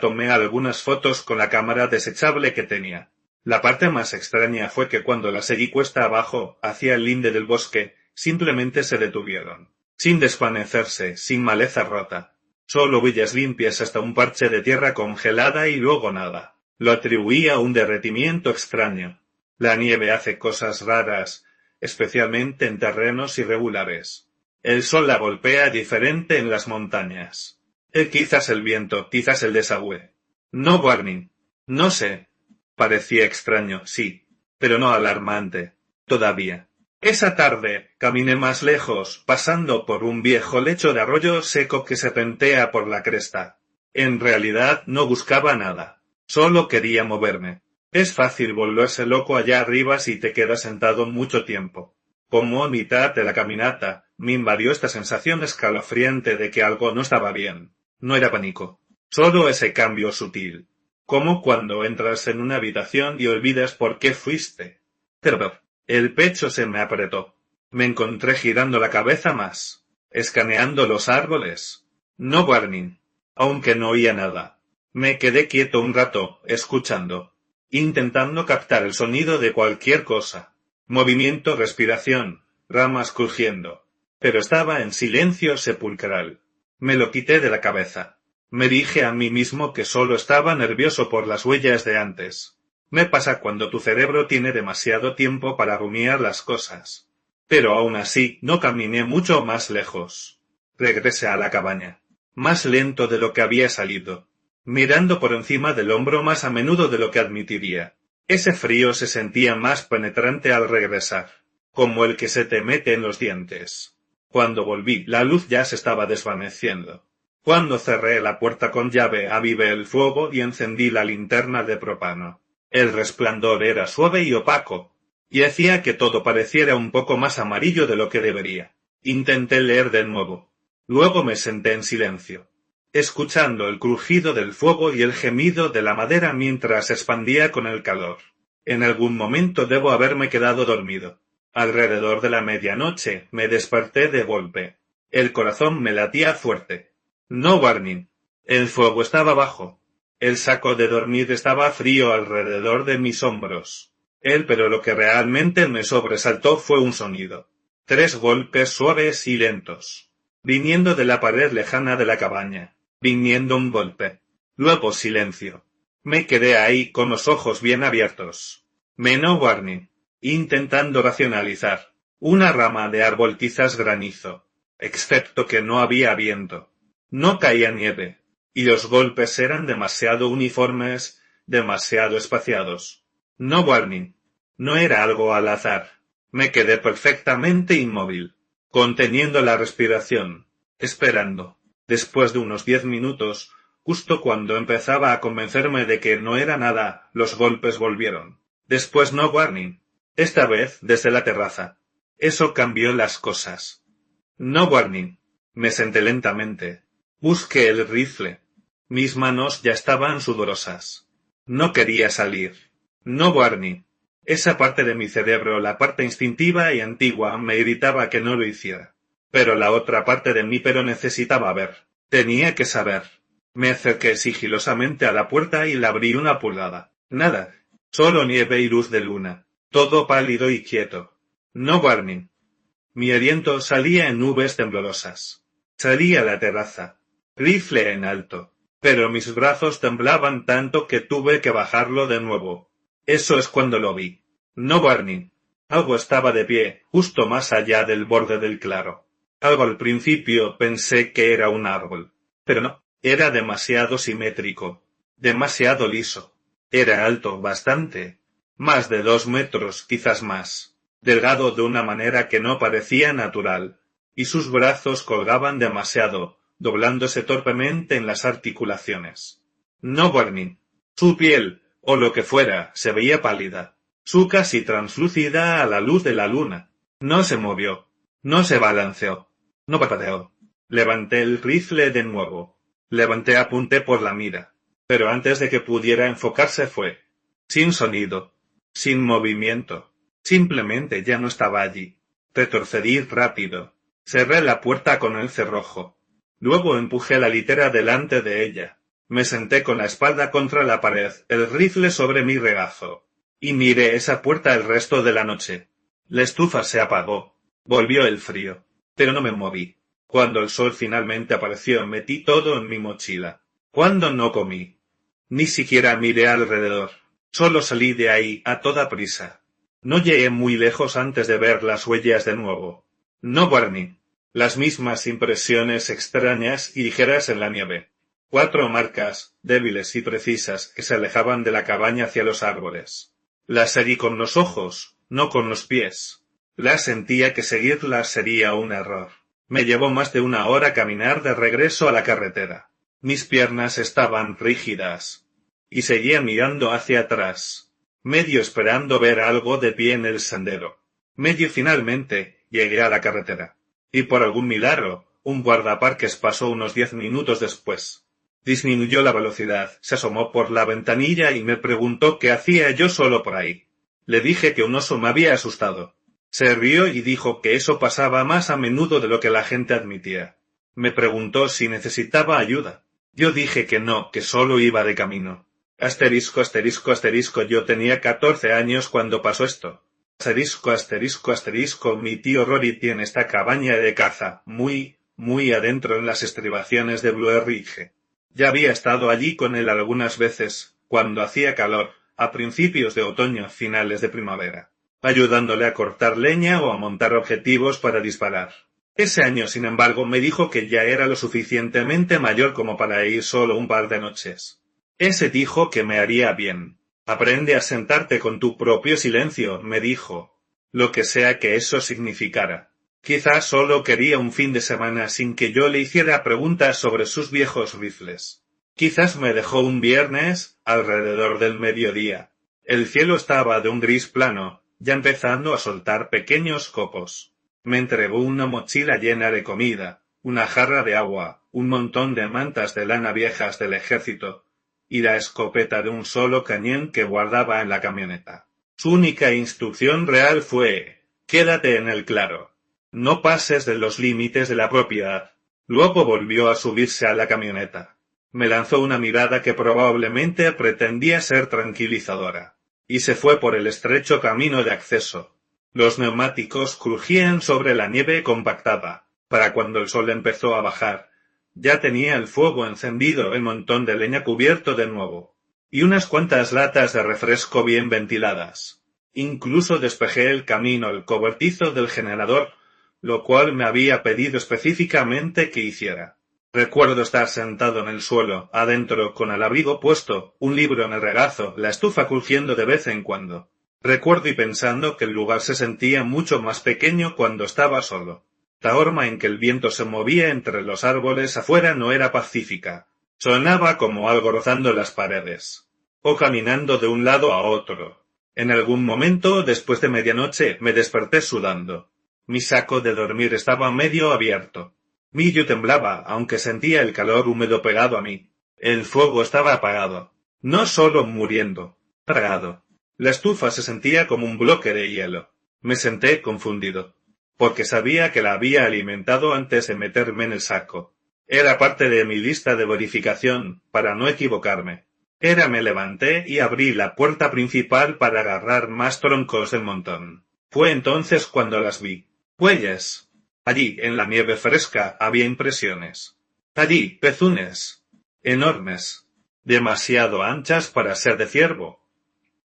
Tomé algunas fotos con la cámara desechable que tenía. La parte más extraña fue que cuando las seguí cuesta abajo, hacia el linde del bosque, simplemente se detuvieron. Sin desvanecerse, sin maleza rota. Solo huellas limpias hasta un parche de tierra congelada y luego nada. Lo atribuía a un derretimiento extraño. La nieve hace cosas raras, especialmente en terrenos irregulares. El sol la golpea diferente en las montañas. Quizás el viento, quizás el desagüe. No, Barney. No sé. Parecía extraño, sí, pero no alarmante. Todavía. Esa tarde caminé más lejos, pasando por un viejo lecho de arroyo seco que se pentea por la cresta. En realidad no buscaba nada. Solo quería moverme. Es fácil volverse loco allá arriba si te quedas sentado mucho tiempo. Como a mitad de la caminata, me invadió esta sensación escalofriante de que algo no estaba bien. No era pánico, solo ese cambio sutil. Como cuando entras en una habitación y olvidas por qué fuiste. Pero el pecho se me apretó. Me encontré girando la cabeza más, escaneando los árboles. No warning, aunque no oía nada. Me quedé quieto un rato, escuchando, intentando captar el sonido de cualquier cosa. Movimiento, respiración, ramas crujiendo. Pero estaba en silencio sepulcral. Me lo quité de la cabeza. Me dije a mí mismo que solo estaba nervioso por las huellas de antes. Me pasa cuando tu cerebro tiene demasiado tiempo para rumiar las cosas. Pero aún así no caminé mucho más lejos. Regresé a la cabaña. Más lento de lo que había salido. Mirando por encima del hombro más a menudo de lo que admitiría. Ese frío se sentía más penetrante al regresar. Como el que se te mete en los dientes. Cuando volví, la luz ya se estaba desvaneciendo. Cuando cerré la puerta con llave, avivé el fuego y encendí la linterna de propano. El resplandor era suave y opaco, y hacía que todo pareciera un poco más amarillo de lo que debería. Intenté leer de nuevo. Luego me senté en silencio, escuchando el crujido del fuego y el gemido de la madera mientras se expandía con el calor. En algún momento debo haberme quedado dormido. Alrededor de la medianoche me desperté de golpe. El corazón me latía fuerte. No warning. El fuego estaba bajo. El saco de dormir estaba frío alrededor de mis hombros. Pero lo que realmente me sobresaltó fue un sonido. 3 golpes suaves y lentos. Viniendo de la pared lejana de la cabaña. Viniendo un golpe. Luego silencio. Me quedé ahí con los ojos bien abiertos. No warning. Intentando racionalizar. Una rama de árbol quizás granizo. Excepto que no había viento. No caía nieve, y los golpes eran demasiado uniformes, demasiado espaciados. No warning. No era algo al azar. Me quedé perfectamente inmóvil, conteniendo la respiración, esperando. Después de unos 10 minutos, justo cuando empezaba a convencerme de que no era nada, los golpes volvieron. Después no warning. Esta vez desde la terraza. Eso cambió las cosas. No warning. Me senté lentamente. Busqué el rifle. Mis manos ya estaban sudorosas. No quería salir. No warning. Esa parte de mi cerebro, la parte instintiva y antigua, me gritaba que no lo hiciera. Pero la otra parte de mí necesitaba ver. Tenía que saber. Me acerqué sigilosamente a la puerta y la abrí una pulgada. Nada. Solo nieve y luz de luna. Todo pálido y quieto. No warning. Mi aliento salía en nubes temblorosas. Salí a la terraza. Rifle en alto. Pero mis brazos temblaban tanto que tuve que bajarlo de nuevo. Eso es cuando lo vi. No warning. Algo estaba de pie, justo más allá del borde del claro. Algo al principio pensé que era un árbol. Pero no, era demasiado simétrico. Demasiado liso. Era alto bastante. Más de 2 metros, quizás más. Delgado de una manera que no parecía natural. Y sus brazos colgaban demasiado, doblándose torpemente en las articulaciones. No warning. Su piel, o lo que fuera, se veía pálida, casi translúcida a la luz de la luna. No se movió. No se balanceó. No parpadeó. Levanté el rifle de nuevo. Apunté por la mira. Pero antes de que pudiera enfocarse fue. Sin sonido. Sin movimiento. Simplemente ya no estaba allí. Retrocedí rápido. Cerré la puerta con el cerrojo. Luego empujé la litera delante de ella. Me senté con la espalda contra la pared, el rifle sobre mi regazo. Y miré esa puerta el resto de la noche. La estufa se apagó. Volvió el frío. Pero no me moví. Cuando el sol finalmente apareció, metí todo en mi mochila. Cuando no comí. Ni siquiera miré alrededor. Solo salí de ahí a toda prisa. No llegué muy lejos antes de ver las huellas de nuevo. No warning. Las mismas impresiones extrañas y ligeras en la nieve. 4 marcas, débiles y precisas, que se alejaban de la cabaña hacia los árboles. Las seguí con los ojos, no con los pies. Sentía que seguirlas sería un error. Me llevó más de 1 hora caminar de regreso a la carretera. Mis piernas estaban rígidas. Y seguía mirando hacia atrás, medio esperando ver algo de pie en el sendero. Medio finalmente llegué a la carretera. Y por algún milagro, un guardaparques pasó unos 10 minutos después. Disminuyó la velocidad, se asomó por la ventanilla y me preguntó qué hacía yo solo por ahí. Le dije que un oso me había asustado. Se rió y dijo que eso pasaba más a menudo de lo que la gente admitía. Me preguntó si necesitaba ayuda. Yo dije que no, que solo iba de camino. Asterisco, asterisco, asterisco, yo tenía 14 años cuando pasó esto. Asterisco, asterisco, asterisco, mi tío Rory tiene esta cabaña de caza, muy adentro en las estribaciones de Blue Ridge. Ya había estado allí con él algunas veces, cuando hacía calor, a principios de otoño, finales de primavera, ayudándole a cortar leña o a montar objetivos para disparar. Ese año, sin embargo, me dijo que ya era lo suficientemente mayor como para ir solo un par de noches. Ese dijo que me haría bien. Aprende a sentarte con tu propio silencio, me dijo. Lo que sea que eso significara. Quizás solo quería un fin de semana sin que yo le hiciera preguntas sobre sus viejos rifles. Quizás me dejó un viernes, alrededor del mediodía. El cielo estaba de un gris plano, ya empezando a soltar pequeños copos. Me entregó una mochila llena de comida, una jarra de agua, un montón de mantas de lana viejas del ejército, y la escopeta de un solo cañón que guardaba en la camioneta. Su única instrucción real fue: quédate en el claro. No pases de los límites de la propiedad. Luego volvió a subirse a la camioneta. Me lanzó una mirada que probablemente pretendía ser tranquilizadora, y se fue por el estrecho camino de acceso. Los neumáticos crujían sobre la nieve compactada. Para cuando el sol empezó a bajar, ya tenía el fuego encendido, el montón de leña cubierto de nuevo, y unas cuantas latas de refresco bien ventiladas. Incluso despejé el camino, el cobertizo del generador, lo cual me había pedido específicamente que hiciera. Recuerdo estar sentado en el suelo, adentro, con el abrigo puesto, un libro en el regazo, la estufa crujiendo de vez en cuando. Recuerdo y pensando que el lugar se sentía mucho más pequeño cuando estaba solo. La forma en que el viento se movía entre los árboles afuera no era pacífica. Sonaba como algo rozando las paredes, o caminando de un lado a otro. En algún momento, después de medianoche, me desperté sudando. Mi saco de dormir estaba medio abierto. Yo temblaba, aunque sentía el calor húmedo pegado a mí. El fuego estaba apagado. No solo muriendo, apagado. La estufa se sentía como un bloque de hielo. Me senté confundido, porque sabía que la había alimentado antes de meterme en el saco. Era parte de mi lista de verificación, para no equivocarme. Me levanté y abrí la puerta principal para agarrar más troncos del montón. Fue entonces cuando las vi. Huellas. Allí, en la nieve fresca, había impresiones. Allí, pezuñas. Enormes. Demasiado anchas para ser de ciervo.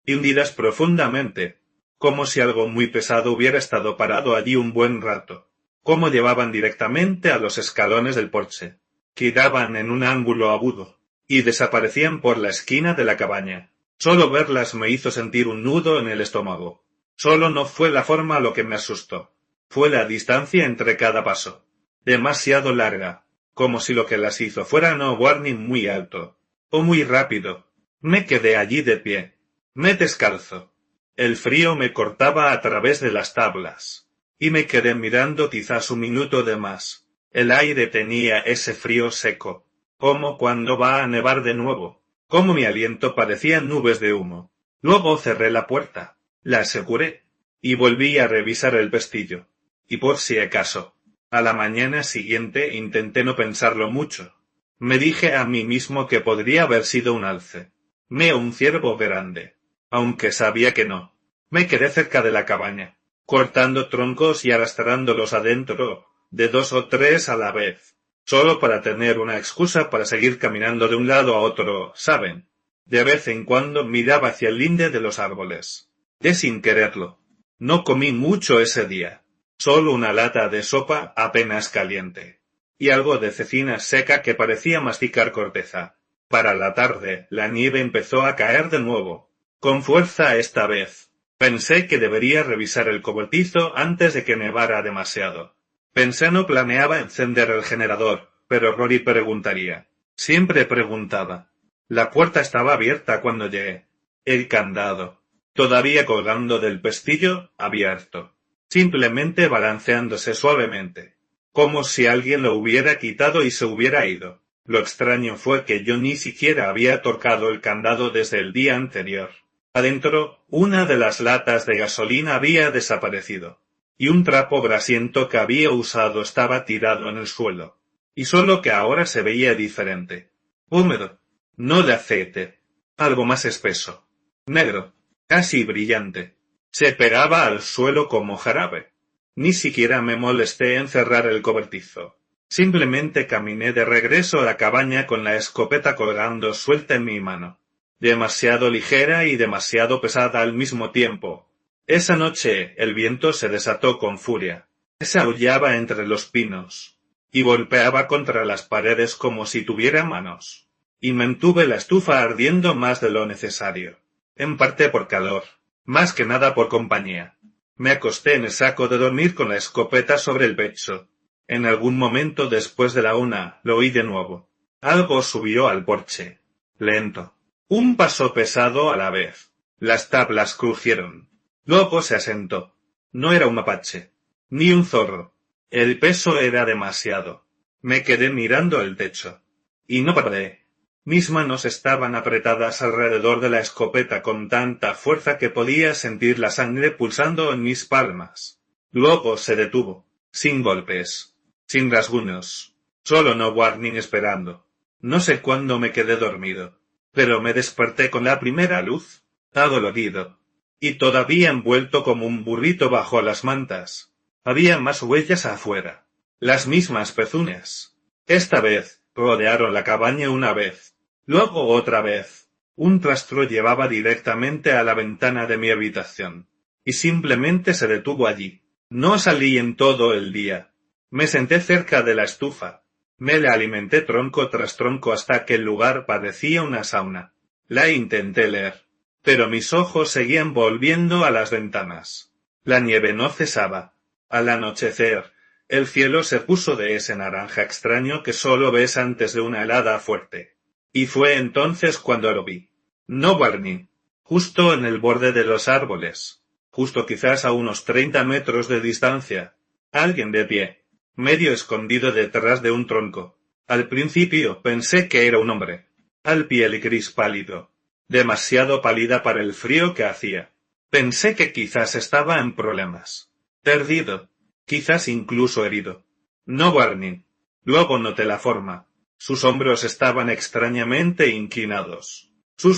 Y hundidas profundamente, como si algo muy pesado hubiera estado parado allí un buen rato. Como llevaban directamente a los escalones del porche. Giraban en un ángulo agudo, y desaparecían por la esquina de la cabaña. Solo verlas me hizo sentir un nudo en el estómago. Solo no fue la forma lo que me asustó. Fue la distancia entre cada paso. Demasiado larga, como si lo que las hizo fuera no warning muy alto, o muy rápido. Me quedé allí de pie. Me descalzo. El frío me cortaba a través de las tablas, y me quedé mirando quizás un minuto de más. El aire tenía ese frío seco, como cuando va a nevar de nuevo, como mi aliento parecía nubes de humo. Luego cerré la puerta, la aseguré, y volví a revisar el pestillo. Y por si acaso, a la mañana siguiente intenté no pensarlo mucho. Me dije a mí mismo que podría haber sido un alce, un ciervo grande. Aunque sabía que no. Me quedé cerca de la cabaña, cortando troncos y arrastrándolos adentro, de 2 o 3 a la vez, solo para tener una excusa para seguir caminando de un lado a otro, ¿saben? De vez en cuando miraba hacia el linde de los árboles. Sin quererlo. No comí mucho ese día. Solo una lata de sopa apenas caliente. Y algo de cecina seca que parecía masticar corteza. Para la tarde, la nieve empezó a caer de nuevo. Con fuerza esta vez. Pensé que debería revisar el cobertizo antes de que nevara demasiado. Pensé no planeaba encender el generador, pero Rory preguntaría. Siempre preguntaba. La puerta estaba abierta cuando llegué. El candado, todavía colgando del pestillo, abierto. simplemente balanceándose suavemente, como si alguien lo hubiera quitado y se hubiera ido. Lo extraño fue que yo ni siquiera había tocado el candado desde el día anterior. Adentro, una de las latas de gasolina había desaparecido, y un trapo grasiento que había usado estaba tirado en el suelo, y solo que ahora se veía diferente. Húmedo, no de aceite, algo más espeso, negro, casi brillante. Se pegaba al suelo como jarabe. Ni siquiera me molesté en cerrar el cobertizo. Simplemente caminé de regreso a la cabaña con la escopeta colgando suelta en mi mano. Demasiado ligera y demasiado pesada al mismo tiempo. Esa noche el viento se desató con furia. Se aullaba entre los pinos, y golpeaba contra las paredes como si tuviera manos. Y mantuve la estufa ardiendo más de lo necesario. En parte por calor, más que nada por compañía. Me acosté en el saco de dormir con la escopeta sobre el pecho. En algún momento después de la 1, lo oí de nuevo. Algo subió al porche. Lento. Un paso pesado a la vez. Las tablas crujieron. Luego se asentó. No era un mapache. Ni un zorro. El peso era demasiado. Me quedé mirando el techo. Y no paré. Mis manos estaban apretadas alrededor de la escopeta con tanta fuerza que podía sentir la sangre pulsando en mis palmas. Luego se detuvo. Sin golpes. Sin rasguños. Solo no warning esperando. No sé cuándo me quedé dormido, pero me desperté con la primera luz, adolorido, y todavía envuelto como un burrito bajo las mantas. Había más huellas afuera. Las mismas pezuñas. Esta vez, rodearon la cabaña una vez. Luego otra vez. Un rastro llevaba directamente a la ventana de mi habitación. Y simplemente se detuvo allí. No salí en todo el día. Me senté cerca de la estufa. Me la alimenté tronco tras tronco hasta que el lugar parecía una sauna. La intenté leer, pero mis ojos seguían volviendo a las ventanas. La nieve no cesaba. Al anochecer, el cielo se puso de ese naranja extraño que solo ves antes de una helada fuerte. Y fue entonces cuando lo vi. No Barney. Justo en el borde de los árboles. Justo quizás a unos 30 metros de distancia. Alguien de pie. Medio escondido detrás de un tronco. Al principio pensé que era un hombre. Al piel gris pálido. Demasiado pálida para el frío que hacía. Pensé que quizás estaba en problemas. Perdido. Quizás incluso herido. No Barney. Luego noté la forma. Sus hombros estaban extrañamente inclinados.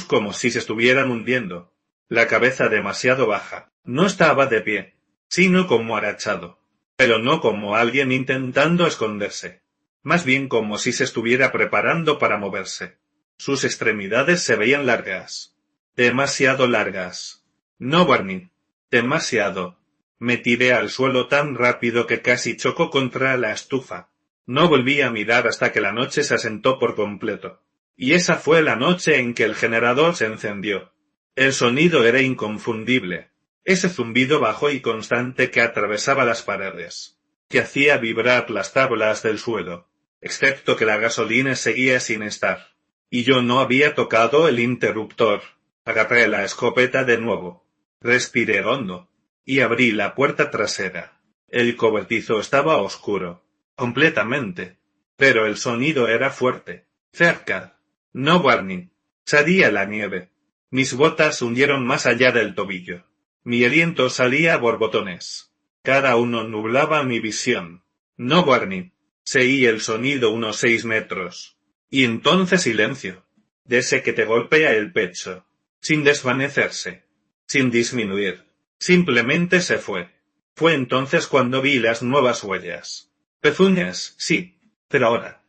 Como si se estuvieran hundiendo. La cabeza demasiado baja. No estaba de pie, sino como agachado. Pero no como alguien intentando esconderse. Más bien como si se estuviera preparando para moverse. Sus extremidades se veían largas. Demasiado largas. No Barney. Demasiado. Me tiré al suelo tan rápido que casi chocó contra la estufa. No volví a mirar hasta que la noche se asentó por completo. Y esa fue la noche en que el generador se encendió. El sonido era inconfundible. Ese zumbido bajo y constante que atravesaba las paredes, que hacía vibrar las tablas del suelo, excepto que la gasolina seguía sin estar. Y yo no había tocado el interruptor. Agarré la escopeta de nuevo. Respiré hondo. Y abrí la puerta trasera. El cobertizo estaba oscuro. Completamente. Pero el sonido era fuerte. Cerca. No Barney. Salía la nieve. Mis botas hundieron más allá del tobillo. Mi aliento salía a borbotones. Cada uno nublaba mi visión. No Barney. Seguí el sonido unos 6 metros. Y entonces silencio. De ese que te golpea el pecho. Sin desvanecerse. Sin disminuir. Simplemente se fue. Fue entonces cuando vi las nuevas huellas. Pezuñas, sí, pero ahora.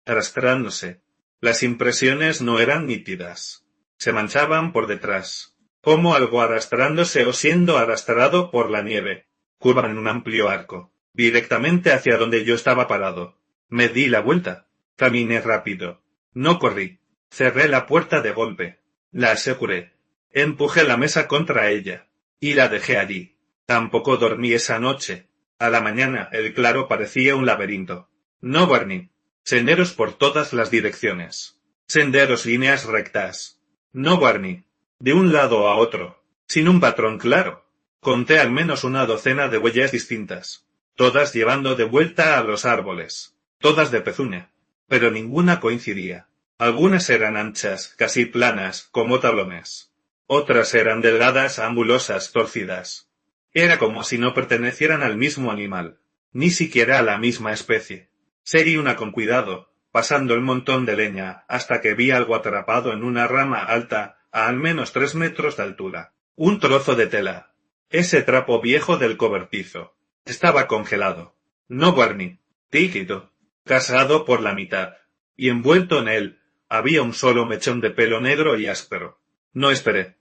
Arrastrándose. Las impresiones no eran nítidas. Se manchaban por detrás. Como algo arrastrándose o siendo arrastrado por la nieve. Curvan en un amplio arco. Directamente hacia donde yo estaba parado. Me di la vuelta. Caminé rápido. No corrí. Cerré la puerta de golpe. La aseguré. Empujé la mesa contra ella. Y la dejé allí. Tampoco dormí esa noche. A la mañana el claro parecía un laberinto. No Barney. Senderos por todas las direcciones. Senderos líneas rectas. No Barney. De un lado a otro. Sin un patrón claro. Conté al menos una docena de huellas distintas, todas llevando de vuelta a los árboles, todas de pezuña, pero ninguna coincidía. Algunas eran anchas, casi planas, como tablones. Otras eran delgadas, angulosas, torcidas. Era como si no pertenecieran al mismo animal, ni siquiera a la misma especie. Seguí una con cuidado, pasando el montón de leña, hasta que vi algo atrapado en una rama alta, a al menos 3 metros de altura. Un trozo de tela. Ese trapo viejo del cobertizo. Estaba congelado. No Barney. Líquido. Casado por la mitad. Y envuelto en él, había un solo mechón de pelo negro y áspero. No esperé.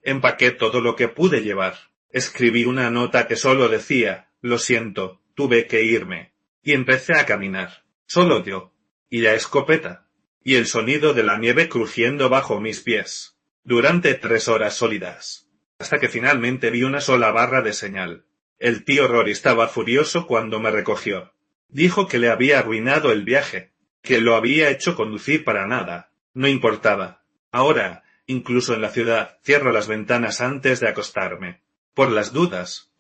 Empaqué todo lo que pude llevar. Escribí una nota que solo decía, lo siento, tuve que irme. Y empecé a caminar. Solo yo. Y la escopeta. Y el sonido de la nieve crujiendo bajo mis pies. Durante 3 horas sólidas. Hasta que finalmente vi una sola barra de señal. El tío Rory estaba furioso cuando me recogió. Dijo que le había arruinado el viaje, que lo había hecho conducir para nada. No importaba. Ahora, incluso en la ciudad, cierro las ventanas antes de acostarme. Por las dudas.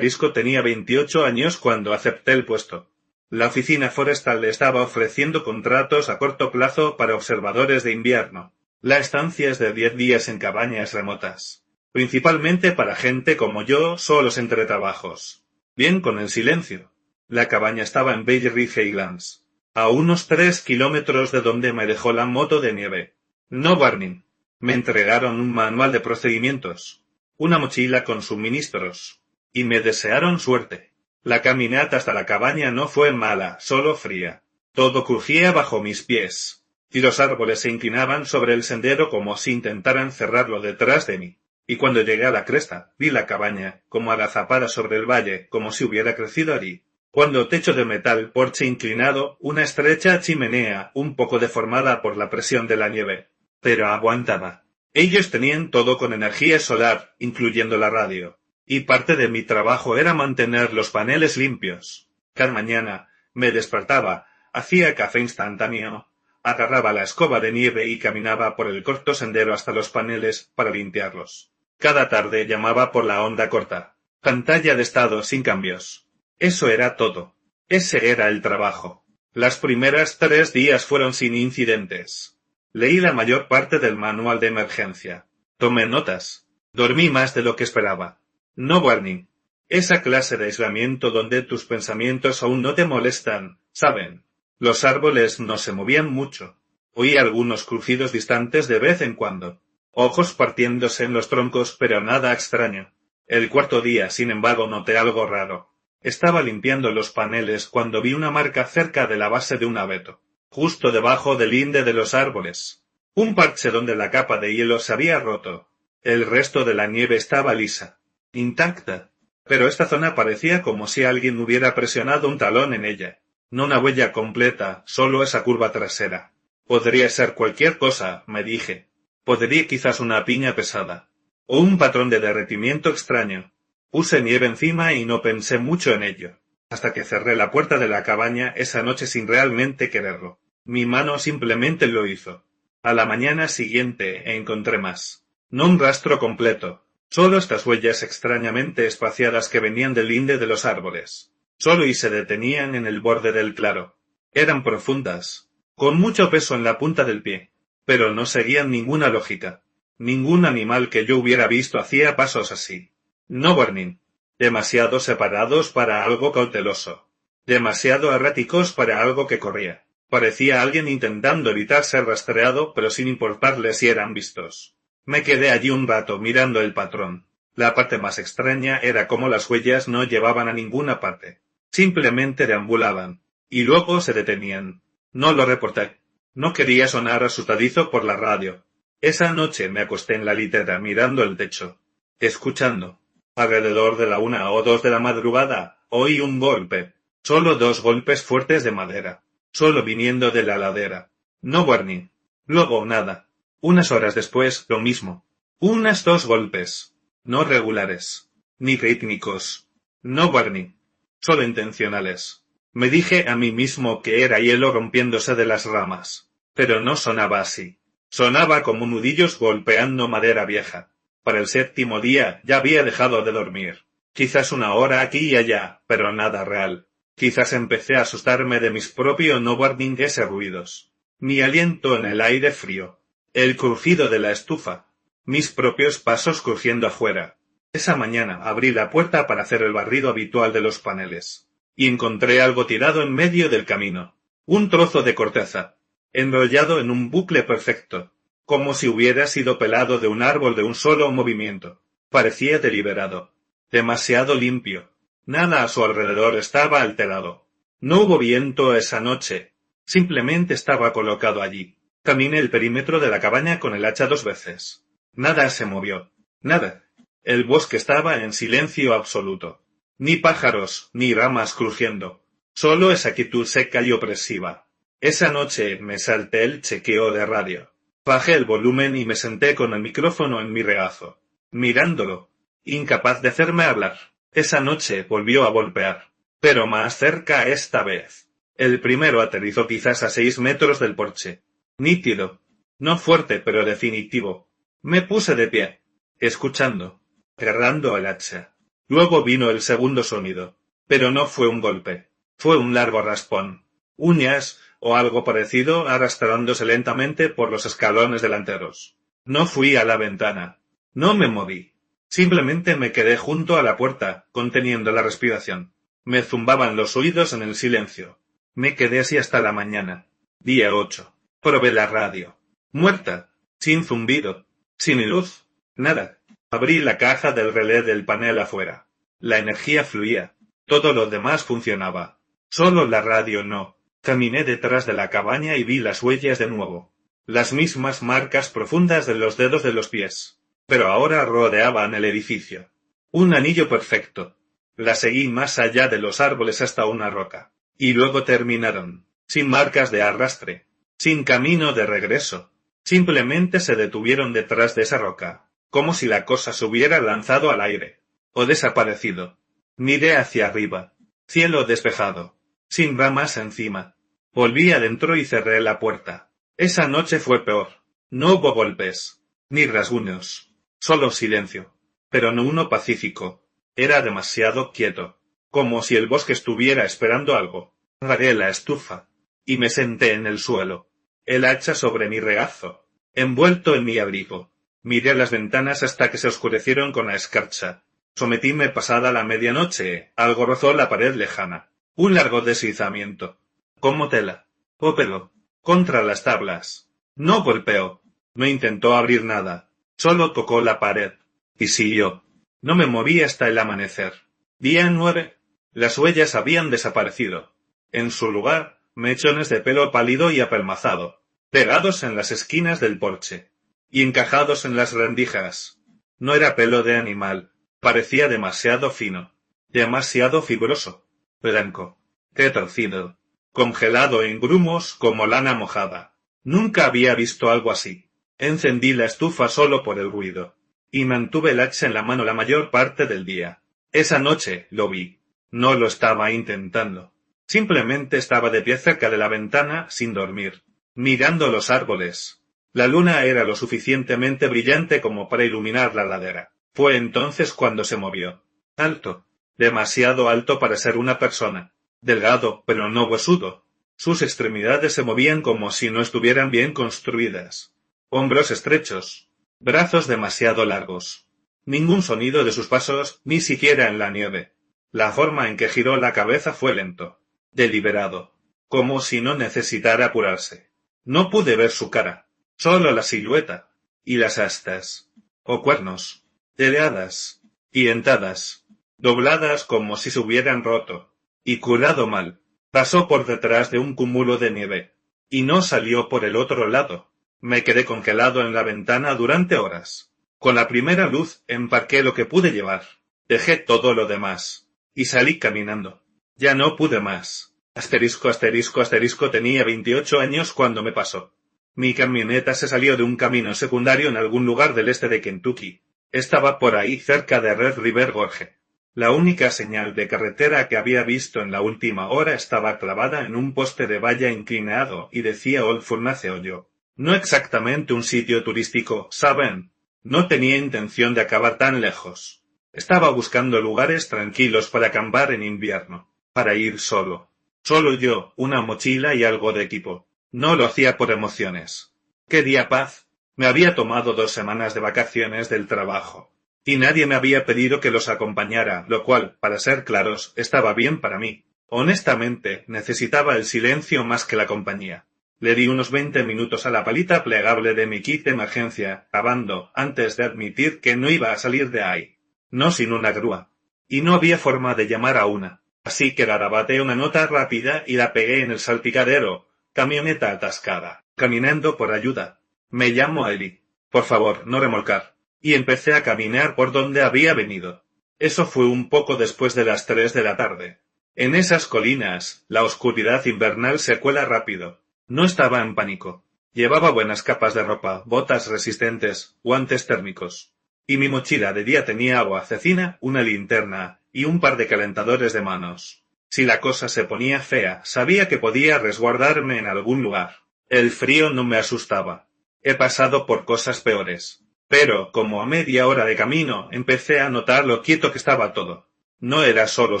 Tenía 28 años cuando acepté el puesto. La oficina forestal le estaba ofreciendo contratos a corto plazo para observadores de invierno. La estancia es de 10 días en cabañas remotas. Principalmente para gente como yo, solos entre trabajos. Bien con el silencio. La cabaña estaba en Berry Highlands, a unos 3 kilómetros de donde me dejó la moto de nieve. No Barney. Me entregaron un manual de procedimientos, una mochila con suministros, y me desearon suerte. La caminata hasta la cabaña no fue mala, solo fría. Todo crujía bajo mis pies, y los árboles se inclinaban sobre el sendero como si intentaran cerrarlo detrás de mí. Y cuando llegué a la cresta, vi la cabaña, como agazapada sobre el valle, como si hubiera crecido allí. Cuando techo de metal, porche inclinado, una estrecha chimenea, un poco deformada por la presión de la nieve. Pero aguantaba. Ellos tenían todo con energía solar, incluyendo la radio. Y parte de mi trabajo era mantener los paneles limpios. Cada mañana, me despertaba, hacía café instantáneo, agarraba la escoba de nieve y caminaba por el corto sendero hasta los paneles para limpiarlos. Cada tarde llamaba por la onda corta. Pantalla de estado sin cambios. Eso era todo. Ese era el trabajo. Las primeras 3 días fueron sin incidentes. Leí la mayor parte del manual de emergencia. Tomé notas. Dormí más de lo que esperaba. No Barney. Esa clase de aislamiento donde tus pensamientos aún no te molestan, ¿saben? Los árboles no se movían mucho. Oí algunos crujidos distantes de vez en cuando. Ojos partiéndose en los troncos, pero nada extraño. El 4.º día, sin embargo, noté algo raro. Estaba limpiando los paneles cuando vi una marca cerca de la base de un abeto, justo debajo del linde de los árboles. Un parche donde la capa de hielo se había roto. El resto de la nieve estaba lisa, intacta, pero esta zona parecía como si alguien hubiera presionado un talón en ella. No una huella completa, solo esa curva trasera. Podría ser cualquier cosa, me dije. Podría quizás una piña pesada. O un patrón de derretimiento extraño. Puse nieve encima y no pensé mucho en ello, hasta que cerré la puerta de la cabaña esa noche sin realmente quererlo. Mi mano simplemente lo hizo. A la mañana siguiente encontré más. No un rastro completo, solo estas huellas extrañamente espaciadas que venían del linde de los árboles. Solo y se detenían en el borde del claro. Eran profundas, con mucho peso en la punta del pie, pero no seguían ninguna lógica. Ningún animal que yo hubiera visto hacía pasos así. No Barney. Demasiado separados para algo cauteloso. Demasiado erráticos para algo que corría. Parecía alguien intentando evitar ser rastreado, pero sin importarle si eran vistos. Me quedé allí un rato mirando el patrón. La parte más extraña era cómo las huellas no llevaban a ninguna parte. Simplemente deambulaban. Y luego se detenían. No lo reporté. No quería sonar asustadizo por la radio. Esa noche me acosté en la litera mirando el techo, escuchando. Alrededor de la 1 o 2 de la madrugada, oí un golpe. Solo 2 golpes fuertes de madera. Solo viniendo de la ladera. No Barney. Luego nada. Unas horas después, lo mismo. Unas 2 golpes. No regulares. Ni rítmicos. No Barney. Solo intencionales. Me dije a mí mismo que era hielo rompiéndose de las ramas. Pero no sonaba así. Sonaba como nudillos golpeando madera vieja. Para el séptimo día ya había dejado de dormir. Quizás una hora aquí y allá, pero nada real. Quizás empecé a asustarme de mis propios no guardingues ruidos. Mi aliento en el aire frío. El crujido de la estufa. Mis propios pasos crujiendo afuera. Esa mañana abrí la puerta para hacer el barrido habitual de los paneles. Y encontré algo tirado en medio del camino. Un trozo de corteza. Enrollado en un bucle perfecto. Como si hubiera sido pelado de un árbol de un solo movimiento. Parecía deliberado. Demasiado limpio. Nada a su alrededor estaba alterado. No hubo viento esa noche. Simplemente estaba colocado allí. Caminé el perímetro de la cabaña con el hacha 2 veces. Nada se movió. Nada. El bosque estaba en silencio absoluto. Ni pájaros, ni ramas crujiendo. Solo esa quietud seca y opresiva. Esa noche me salté el chequeo de radio. Bajé el volumen y me senté con el micrófono en mi regazo. Mirándolo. Incapaz de hacerme hablar. Esa noche volvió a golpear. Pero más cerca esta vez. El primero aterrizó quizás a 6 metros del porche. Nítido. No fuerte pero definitivo. Me puse de pie. Escuchando. Agarrando el hacha. Luego vino el segundo sonido. Pero no fue un golpe. Fue un largo raspón. Uñas, o algo parecido, arrastrándose lentamente por los escalones delanteros. No fui a la ventana. No me moví. Simplemente me quedé junto a la puerta, conteniendo la respiración. Me zumbaban los oídos en el silencio. Me quedé así hasta la mañana. Día 8. Probé la radio. Muerta. Sin zumbido. Sin luz. Nada. Abrí la caja del relé del panel afuera. La energía fluía. Todo lo demás funcionaba. Solo la radio no. Caminé detrás de la cabaña y vi las huellas de nuevo. Las mismas marcas profundas de los dedos de los pies. Pero ahora rodeaban el edificio. Un anillo perfecto. La seguí más allá de los árboles hasta una roca. Y luego terminaron. Sin marcas de arrastre. Sin camino de regreso. Simplemente se detuvieron detrás de esa roca. Como si la cosa se hubiera lanzado al aire. O desaparecido. Miré hacia arriba. Cielo despejado. Sin ramas encima. Volví adentro y cerré la puerta. Esa noche fue peor. No hubo golpes. Ni rasguños. Solo silencio. Pero no uno pacífico. Era demasiado quieto. Como si el bosque estuviera esperando algo. Agarré la estufa. Y me senté en el suelo. El hacha sobre mi regazo. Envuelto en mi abrigo. Miré las ventanas hasta que se oscurecieron con la escarcha. Sometíme pasada la medianoche. Algo rozó la pared lejana. Un largo deslizamiento. Como tela. O pelo. Contra las tablas. No golpeó. No intentó abrir nada. Solo tocó la pared. Y siguió. No me moví hasta el amanecer. Día 9. Las huellas habían desaparecido. En su lugar, mechones de pelo pálido y apelmazado. Pegados en las esquinas del porche. Y encajados en las rendijas. No era pelo de animal. Parecía demasiado fino. Demasiado fibroso. Blanco. Retorcido. Congelado en grumos como lana mojada. Nunca había visto algo así. Encendí la estufa solo por el ruido. Y mantuve el hacha en la mano la mayor parte del día. Esa noche lo vi. No lo estaba intentando. Simplemente estaba de pie cerca de la ventana sin dormir. Mirando los árboles. La luna era lo suficientemente brillante como para iluminar la ladera. Fue entonces cuando se movió. Alto. Demasiado alto para ser una persona. Delgado, pero no huesudo. Sus extremidades se movían como si no estuvieran bien construidas. Hombros estrechos. Brazos demasiado largos. Ningún sonido de sus pasos, ni siquiera en la nieve. La forma en que giró la cabeza fue lento. Deliberado. Como si no necesitara apurarse. No pude ver su cara. Solo la silueta. Y las astas. O cuernos. Deleadas. Y dentadas. Dobladas como si se hubieran roto. Y curado mal. Pasó por detrás de un cúmulo de nieve. Y no salió por el otro lado. Me quedé congelado en la ventana durante horas. Con la primera luz empaqué lo que pude llevar. Dejé todo lo demás. Y salí caminando. Ya no pude más. Asterisco, asterisco, asterisco, tenía 28 años cuando me pasó. Mi camioneta se salió de un camino secundario en algún lugar del este de Kentucky. Estaba por ahí cerca de Red River Gorge. La única señal de carretera que había visto en la última hora estaba clavada en un poste de valla inclinado y decía Old Furnace Hoyo. No exactamente un sitio turístico, ¿saben? No tenía intención de acabar tan lejos. Estaba buscando lugares tranquilos para acampar en invierno, para ir solo. Solo yo, una mochila y algo de equipo. No lo hacía por emociones. Quería paz. Me había tomado 2 semanas de vacaciones del trabajo. Y nadie me había pedido que los acompañara, lo cual, para ser claros, estaba bien para mí. Honestamente, necesitaba el silencio más que la compañía. Le di unos 20 minutos a la palita plegable de mi kit de emergencia, acabando, antes de admitir que no iba a salir de ahí. No sin una grúa. Y no había forma de llamar a una. Así que garabateé una nota rápida y la pegué en el salpicadero. Camioneta atascada. Caminando por ayuda. Me llamo Eli. Por favor, no remolcar. Y empecé a caminar por donde había venido. Eso fue un poco después de las 3 de la tarde. En esas colinas, la oscuridad invernal se cuela rápido. No estaba en pánico. Llevaba buenas capas de ropa, botas resistentes, guantes térmicos. Y mi mochila de día tenía agua, cecina, una linterna y un par de calentadores de manos. Si la cosa se ponía fea, sabía que podía resguardarme en algún lugar. El frío no me asustaba. He pasado por cosas peores. Pero, como a media hora de camino, empecé a notar lo quieto que estaba todo. No era solo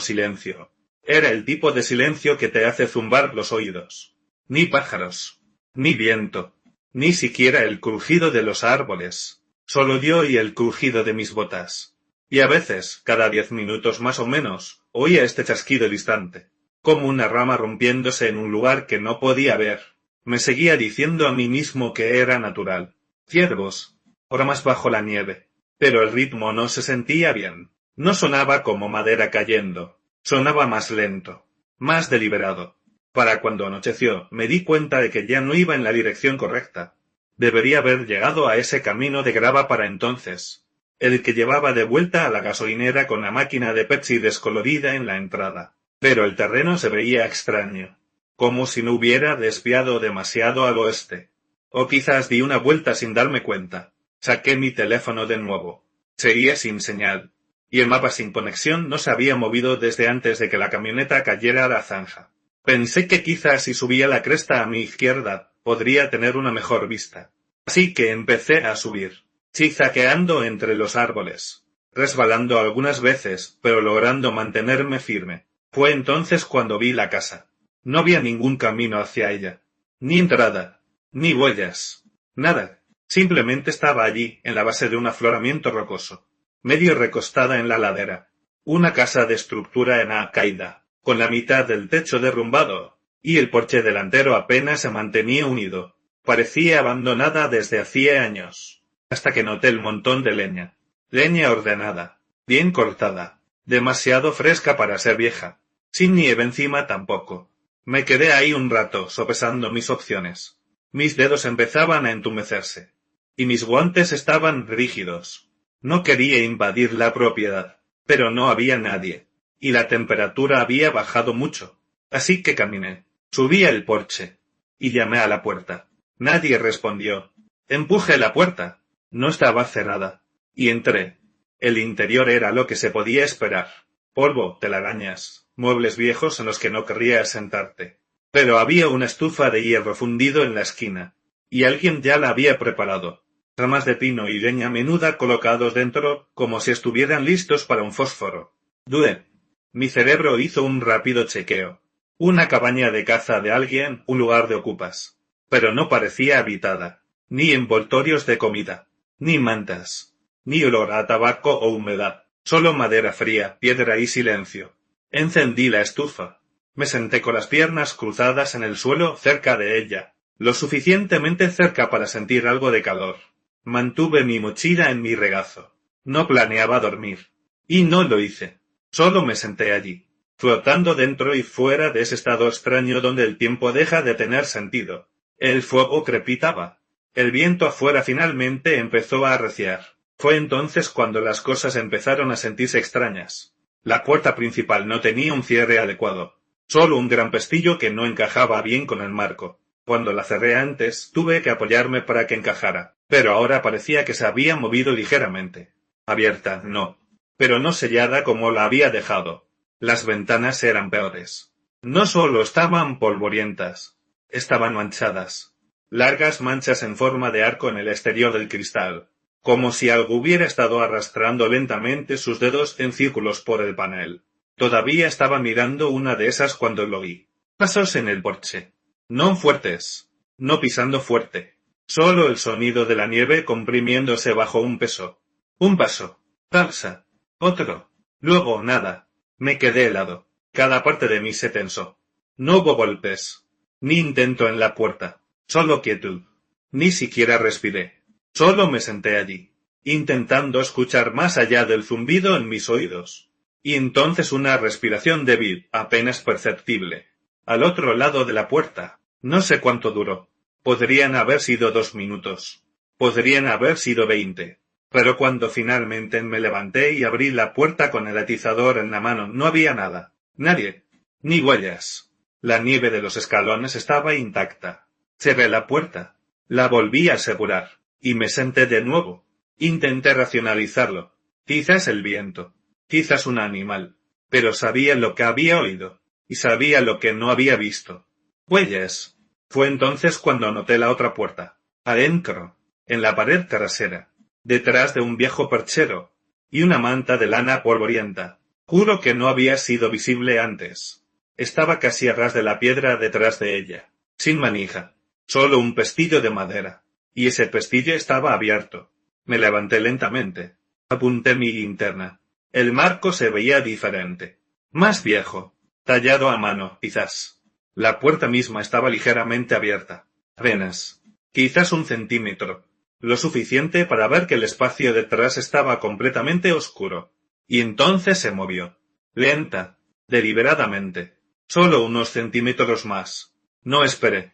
silencio. Era el tipo de silencio que te hace zumbar los oídos. Ni pájaros. Ni viento. Ni siquiera el crujido de los árboles. Solo yo y el crujido de mis botas. Y a veces, cada 10 minutos más o menos, oía este chasquido distante. Como una rama rompiéndose en un lugar que no podía ver. Me seguía diciendo a mí mismo que era natural. Ciervos. Ahora más bajo la nieve. Pero el ritmo no se sentía bien. No sonaba como madera cayendo. Sonaba más lento. Más deliberado. Para cuando anocheció, me di cuenta de que ya no iba en la dirección correcta. Debería haber llegado a ese camino de grava para entonces. El que llevaba de vuelta a la gasolinera con la máquina de Pepsi descolorida en la entrada. Pero el terreno se veía extraño. Como si no hubiera desviado demasiado al oeste. O quizás di una vuelta sin darme cuenta. Saqué mi teléfono de nuevo. Seguía sin señal. Y el mapa sin conexión no se había movido desde antes de que la camioneta cayera a la zanja. Pensé que quizás si subía la cresta a mi izquierda, podría tener una mejor vista. Así que empecé a subir, zigzagueando entre los árboles, resbalando algunas veces, pero logrando mantenerme firme. Fue entonces cuando vi la casa. No había ningún camino hacia ella. Ni entrada, ni huellas. Nada. Simplemente estaba allí, en la base de un afloramiento rocoso, medio recostada en la ladera. Una casa de estructura en caída, con la mitad del techo derrumbado, y el porche delantero apenas se mantenía unido. Parecía abandonada desde hacía años, hasta que noté el montón de leña. Leña ordenada, bien cortada, demasiado fresca para ser vieja, sin nieve encima tampoco. Me quedé ahí un rato, sopesando mis opciones. Mis dedos empezaban a entumecerse, y mis guantes estaban rígidos. No quería invadir la propiedad, pero no había nadie, y la temperatura había bajado mucho. Así que caminé, subí al porche, y llamé a la puerta. Nadie respondió. Empujé la puerta. No estaba cerrada. Y entré. El interior era lo que se podía esperar. Polvo, telarañas, muebles viejos en los que no querrías sentarte. Pero había una estufa de hierro fundido en la esquina, y alguien ya la había preparado. Ramas de pino y leña menuda colocados dentro como si estuvieran listos para un fósforo. Dudé. Mi cerebro hizo un rápido chequeo. Una cabaña de caza de alguien, un lugar de ocupas. Pero no parecía habitada. Ni envoltorios de comida. Ni mantas. Ni olor a tabaco o humedad. Solo madera fría, piedra y silencio. Encendí la estufa. Me senté con las piernas cruzadas en el suelo cerca de ella. Lo suficientemente cerca para sentir algo de calor. Mantuve mi mochila en mi regazo. No planeaba dormir. Y no lo hice. Solo me senté allí, flotando dentro y fuera de ese estado extraño donde el tiempo deja de tener sentido. El fuego crepitaba. El viento afuera finalmente empezó a arreciar. Fue entonces cuando las cosas empezaron a sentirse extrañas. La puerta principal no tenía un cierre adecuado. Solo un gran pestillo que no encajaba bien con el marco. Cuando la cerré antes, tuve que apoyarme para que encajara. Pero ahora parecía que se había movido ligeramente. Abierta, no. Pero no sellada como la había dejado. Las ventanas eran peores. No solo estaban polvorientas, estaban manchadas. Largas manchas en forma de arco en el exterior del cristal. como si algo hubiera estado arrastrando lentamente sus dedos en círculos por el panel. Todavía estaba mirando una de esas cuando lo vi. Pasos en el porche. No fuertes. No pisando fuerte. Solo el sonido de la nieve comprimiéndose bajo un peso. Un paso. Pausa. Otro. Luego nada. Me quedé helado. Cada parte de mí se tensó. No hubo golpes. Ni intento en la puerta. Solo quietud. Ni siquiera respiré. Solo me senté allí, intentando escuchar más allá del zumbido en mis oídos. Y entonces una respiración débil, apenas perceptible. Al otro lado de la puerta. No sé cuánto duró. Podrían haber sido 2 minutos. Podrían haber sido 20. Pero cuando finalmente me levanté y abrí la puerta con el atizador en la mano, no había nada. Nadie. Ni huellas. La nieve de los escalones estaba intacta. Cerré la puerta. La volví a asegurar. Y me senté de nuevo. Intenté racionalizarlo. Quizás el viento. Quizás un animal. Pero sabía lo que había oído. Y sabía lo que no había visto. Huellas. Fue entonces cuando noté la otra puerta. Adentro. En la pared trasera. Detrás de un viejo perchero. Y una manta de lana polvorienta. Juro que no había sido visible antes. Estaba casi a ras de la piedra detrás de ella. Sin manija. Solo un pestillo de madera. Y ese pestillo estaba abierto. Me levanté lentamente. Apunté mi linterna. El marco se veía diferente. Más viejo. Tallado a mano, quizás. La puerta misma estaba ligeramente abierta. Apenas. Quizás 1 centímetro. Lo suficiente para ver que el espacio detrás estaba completamente oscuro. Y entonces se movió. Lenta. Deliberadamente. Solo unos centímetros más. No esperé.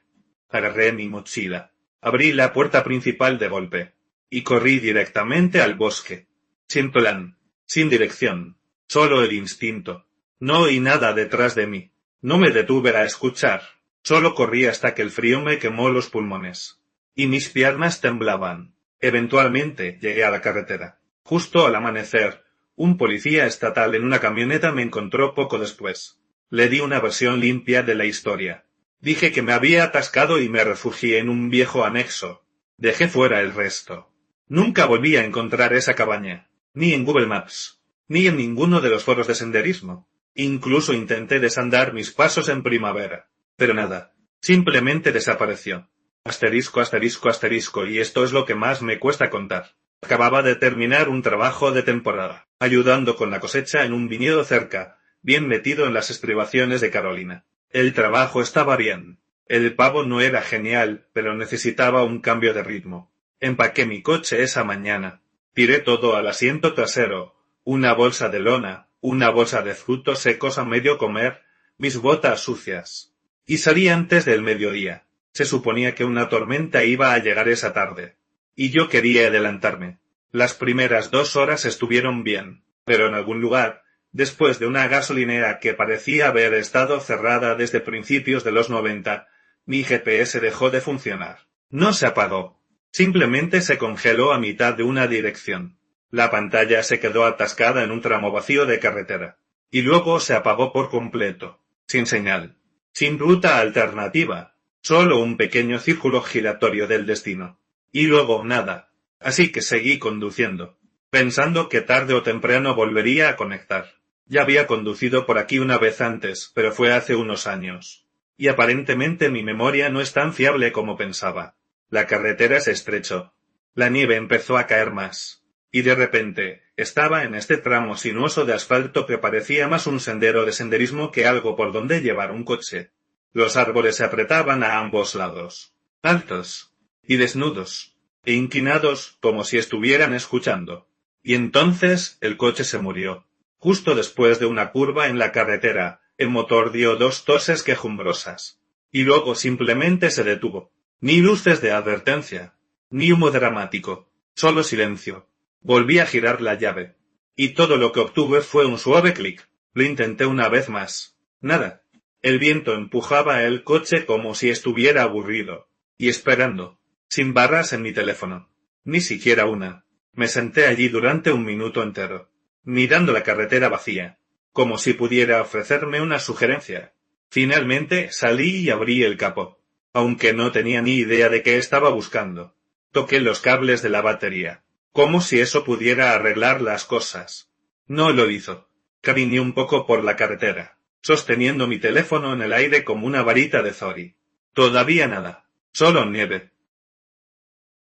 Agarré mi mochila. Abrí la puerta principal de golpe. Y corrí directamente al bosque. Sin plan. Sin dirección. Solo el instinto. No oí nada detrás de mí. No me detuve a escuchar. Solo corrí hasta que el frío me quemó los pulmones. Y mis piernas temblaban. Eventualmente llegué a la carretera. Justo al amanecer, un policía estatal en una camioneta me encontró poco después. Le di una versión limpia de la historia. Dije que me había atascado y me refugié en un viejo anexo. Dejé fuera el resto. Nunca volví a encontrar esa cabaña. Ni en Google Maps. Ni en ninguno de los foros de senderismo. Incluso intenté desandar mis pasos en primavera. Pero nada. Simplemente desapareció. Asterisco, asterisco, asterisco, y esto es lo que más me cuesta contar. Acababa de terminar un trabajo de temporada, ayudando con la cosecha en un viñedo cerca, bien metido en las estribaciones de Carolina. El trabajo estaba bien. El pavo no era genial, pero necesitaba un cambio de ritmo. Empaqué mi coche esa mañana. Tiré todo al asiento trasero, una bolsa de lona, una bolsa de frutos secos a medio comer, mis botas sucias. Y salí antes del mediodía. Se suponía que una tormenta iba a llegar esa tarde. Y yo quería adelantarme. Las primeras 2 horas estuvieron bien, pero en algún lugar, después de una gasolinera que parecía haber estado cerrada desde principios de los 90, mi GPS dejó de funcionar. No se apagó. Simplemente se congeló a mitad de una dirección. La pantalla se quedó atascada en un tramo vacío de carretera. Y luego se apagó por completo. Sin señal. Sin ruta alternativa. Solo un pequeño círculo giratorio del destino. Y luego nada. Así que seguí conduciendo, pensando que tarde o temprano volvería a conectar. Ya había conducido por aquí una vez antes, pero fue hace unos años. Y aparentemente mi memoria no es tan fiable como pensaba. La carretera se estrechó. La nieve empezó a caer más. Y de repente, estaba en este tramo sinuoso de asfalto que parecía más un sendero de senderismo que algo por donde llevar un coche. Los árboles se apretaban a ambos lados. Altos. Y desnudos. E inclinados como si estuvieran escuchando. Y entonces el coche se murió. Justo después de una curva en la carretera, el motor dio 2 toses quejumbrosas. Y luego simplemente se detuvo. Ni luces de advertencia. Ni humo dramático. Solo silencio. Volví a girar la llave. Y todo lo que obtuve fue un suave clic. Lo intenté una vez más. Nada. El viento empujaba el coche como si estuviera aburrido. Y esperando. Sin barras en mi teléfono. Ni siquiera una. Me senté allí durante 1 minuto entero, mirando la carretera vacía, como si pudiera ofrecerme una sugerencia. Finalmente salí y abrí el capó, aunque no tenía ni idea de qué estaba buscando. Toqué los cables de la batería. como si eso pudiera arreglar las cosas. No lo hizo. Caminé un poco por la carretera, sosteniendo mi teléfono en el aire como una varita de Zori. Todavía nada, solo nieve.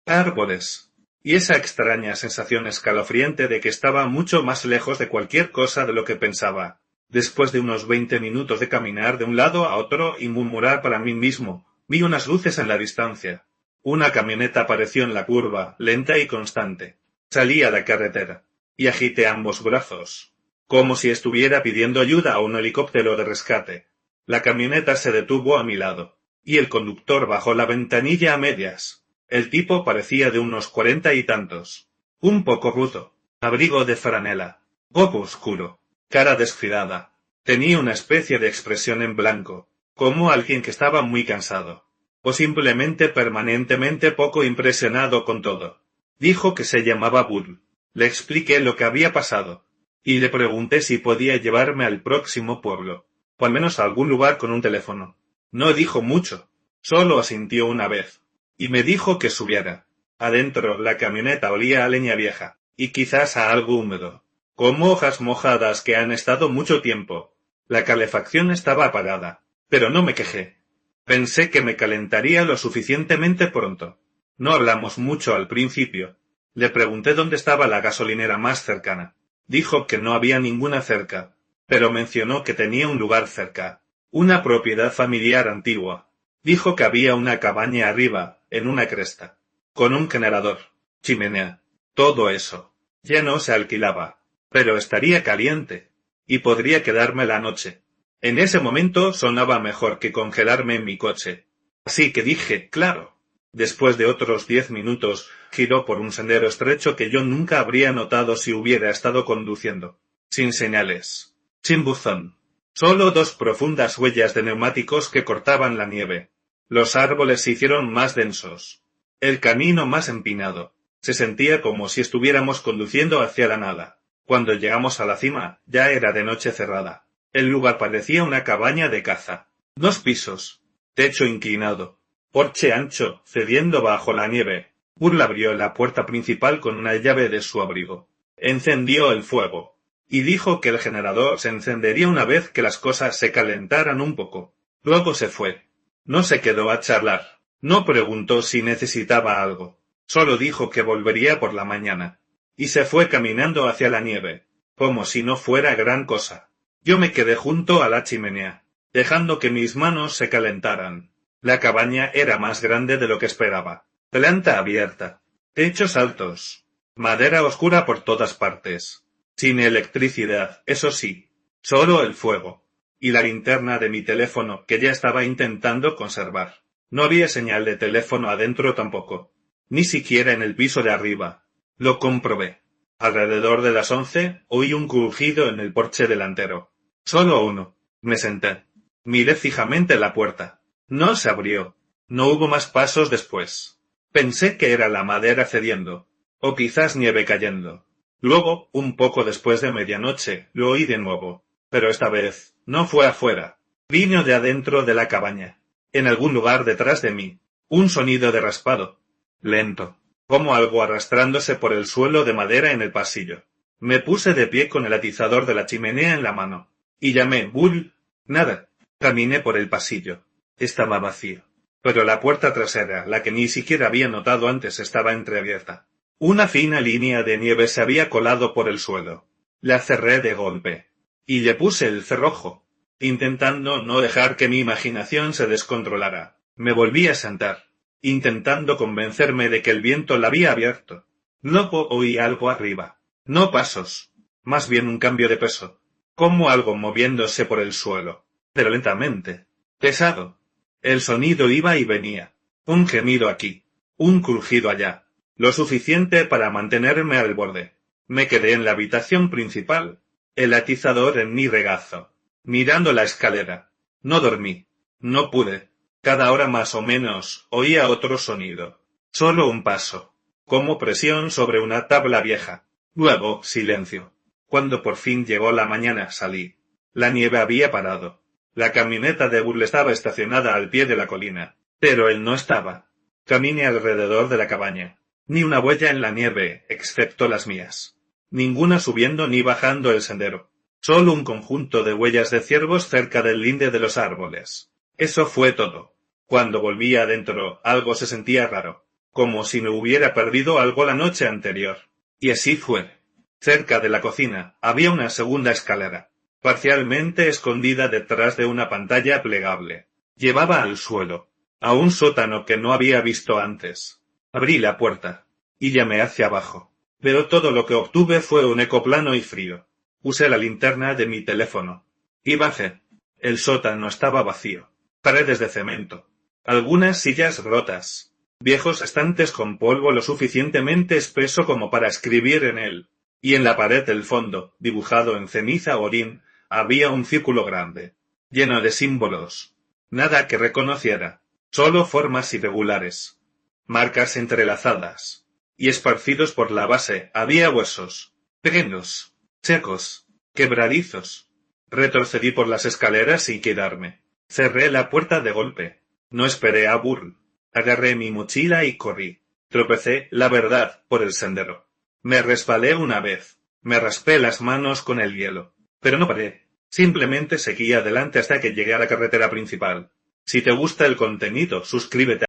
Árboles. Y esa extraña sensación escalofriante de que estaba mucho más lejos de cualquier cosa de lo que pensaba. Después de unos 20 minutos de caminar de un lado a otro y murmurar para mí mismo, vi unas luces en la distancia. Una camioneta apareció en la curva, lenta y constante. Salí a la carretera, y agité ambos brazos, como si estuviera pidiendo ayuda a un helicóptero de rescate. La camioneta se detuvo a mi lado, y el conductor bajó la ventanilla a medias. El tipo parecía de unos 40 y tantos. Un poco rudo, abrigo de franela, ojo oscuro, cara descuidada. Tenía una especie de expresión en blanco, como alguien que estaba muy cansado, o simplemente permanentemente poco impresionado con todo. Dijo que se llamaba Bull. Le expliqué lo que había pasado, y le pregunté si podía llevarme al próximo pueblo, o al menos a algún lugar con un teléfono. No dijo mucho, solo asintió una vez, y me dijo que subiera. Adentro la camioneta olía a leña vieja, y quizás a algo húmedo, como hojas mojadas que han estado mucho tiempo. La calefacción estaba apagada, pero no me quejé. Pensé que me calentaría lo suficientemente pronto. No hablamos mucho al principio. Le pregunté dónde estaba la gasolinera más cercana. Dijo que no había ninguna cerca, pero mencionó que tenía un lugar cerca, una propiedad familiar antigua. Dijo que había una cabaña arriba, en una cresta, con un generador, chimenea, todo eso. Ya no se alquilaba, pero estaría caliente, y podría quedarme la noche. En ese momento sonaba mejor que congelarme en mi coche. Así que dije, claro. Después de otros 10 minutos, giró por un sendero estrecho que yo nunca habría notado si hubiera estado conduciendo. Sin señales. Sin buzón. Solo 2 profundas huellas de neumáticos que cortaban la nieve. Los árboles se hicieron más densos. El camino más empinado. Se sentía como si estuviéramos conduciendo hacia la nada. Cuando llegamos a la cima, ya era de noche cerrada. El lugar parecía una cabaña de caza. 2 pisos. Techo inclinado. Porche ancho, cediendo bajo la nieve. Burl abrió la puerta principal con una llave de su abrigo. Encendió el fuego. Y dijo que el generador se encendería una vez que las cosas se calentaran un poco. Luego se fue. No se quedó a charlar. No preguntó si necesitaba algo. Solo dijo que volvería por la mañana. Y se fue caminando hacia la nieve, como si no fuera gran cosa. Yo me quedé junto a la chimenea, dejando que mis manos se calentaran. La cabaña era más grande de lo que esperaba. Planta abierta. Techos altos. Madera oscura por todas partes. Sin electricidad, eso sí. Solo el fuego. Y la linterna de mi teléfono que ya estaba intentando conservar. No había señal de teléfono adentro tampoco. Ni siquiera en el piso de arriba. Lo comprobé. Alrededor de las 11, oí un crujido en el porche delantero. Solo uno. Me senté. Miré fijamente la puerta. No se abrió. No hubo más pasos después. Pensé que era la madera cediendo, o quizás nieve cayendo. Luego, un poco después de medianoche, lo oí de nuevo, pero esta vez no fue afuera. Vino de adentro de la cabaña, en algún lugar detrás de mí. Un sonido de raspado, lento, como algo arrastrándose por el suelo de madera en el pasillo. Me puse de pie con el atizador de la chimenea en la mano, y llamé, Bull. Nada. Caminé por el pasillo. Estaba vacío. Pero la puerta trasera, la que ni siquiera había notado antes, estaba entreabierta. Una fina línea de nieve se había colado por el suelo. La cerré de golpe. Y le puse el cerrojo, intentando no dejar que mi imaginación se descontrolara. Me volví a sentar, intentando convencerme de que el viento la había abierto. Luego oí algo arriba. No pasos, más bien un cambio de peso, como algo moviéndose por el suelo, pero lentamente, pesado. El sonido iba y venía, un gemido aquí, un crujido allá, lo suficiente para mantenerme al borde. Me quedé en la habitación principal, el atizador en mi regazo, mirando la escalera. No dormí, no pude. Cada hora más o menos oía otro sonido. Solo un paso, como presión sobre una tabla vieja. Luego, silencio. Cuando por fin llegó la mañana, salí. La nieve había parado. La camioneta de Bull estaba estacionada al pie de la colina, pero él no estaba. Caminé alrededor de la cabaña. Ni una huella en la nieve, excepto las mías. Ninguna subiendo ni bajando el sendero. Solo un conjunto de huellas de ciervos cerca del linde de los árboles. Eso fue todo. Cuando volví adentro, algo se sentía raro, como si me hubiera perdido algo la noche anterior. Y así fue. Cerca de la cocina había una segunda escalera, parcialmente escondida detrás de una pantalla plegable. Llevaba al suelo, a un sótano que no había visto antes. Abrí la puerta, y llamé hacia abajo. Pero todo lo que obtuve fue un eco plano y frío. Usé la linterna de mi teléfono. Y bajé. El sótano estaba vacío. Paredes de cemento. Algunas sillas rotas. Viejos estantes con polvo lo suficientemente espeso como para escribir en él. Y en la pared del fondo, dibujado en ceniza orín, había un círculo grande, lleno de símbolos. Nada que reconociera. Solo formas irregulares. Marcas entrelazadas. Y esparcidos por la base había huesos. Pequeños. Secos. Quebradizos. Retrocedí por las escaleras sin quedarme. Cerré la puerta de golpe. No esperé a Burl. Agarré mi mochila y corrí. Tropecé, la verdad, por el sendero. Me resbalé una vez. Me raspé las manos con el hielo. Pero no paré. Simplemente seguí adelante hasta que llegué a la carretera principal. Si te gusta el contenido, suscríbete.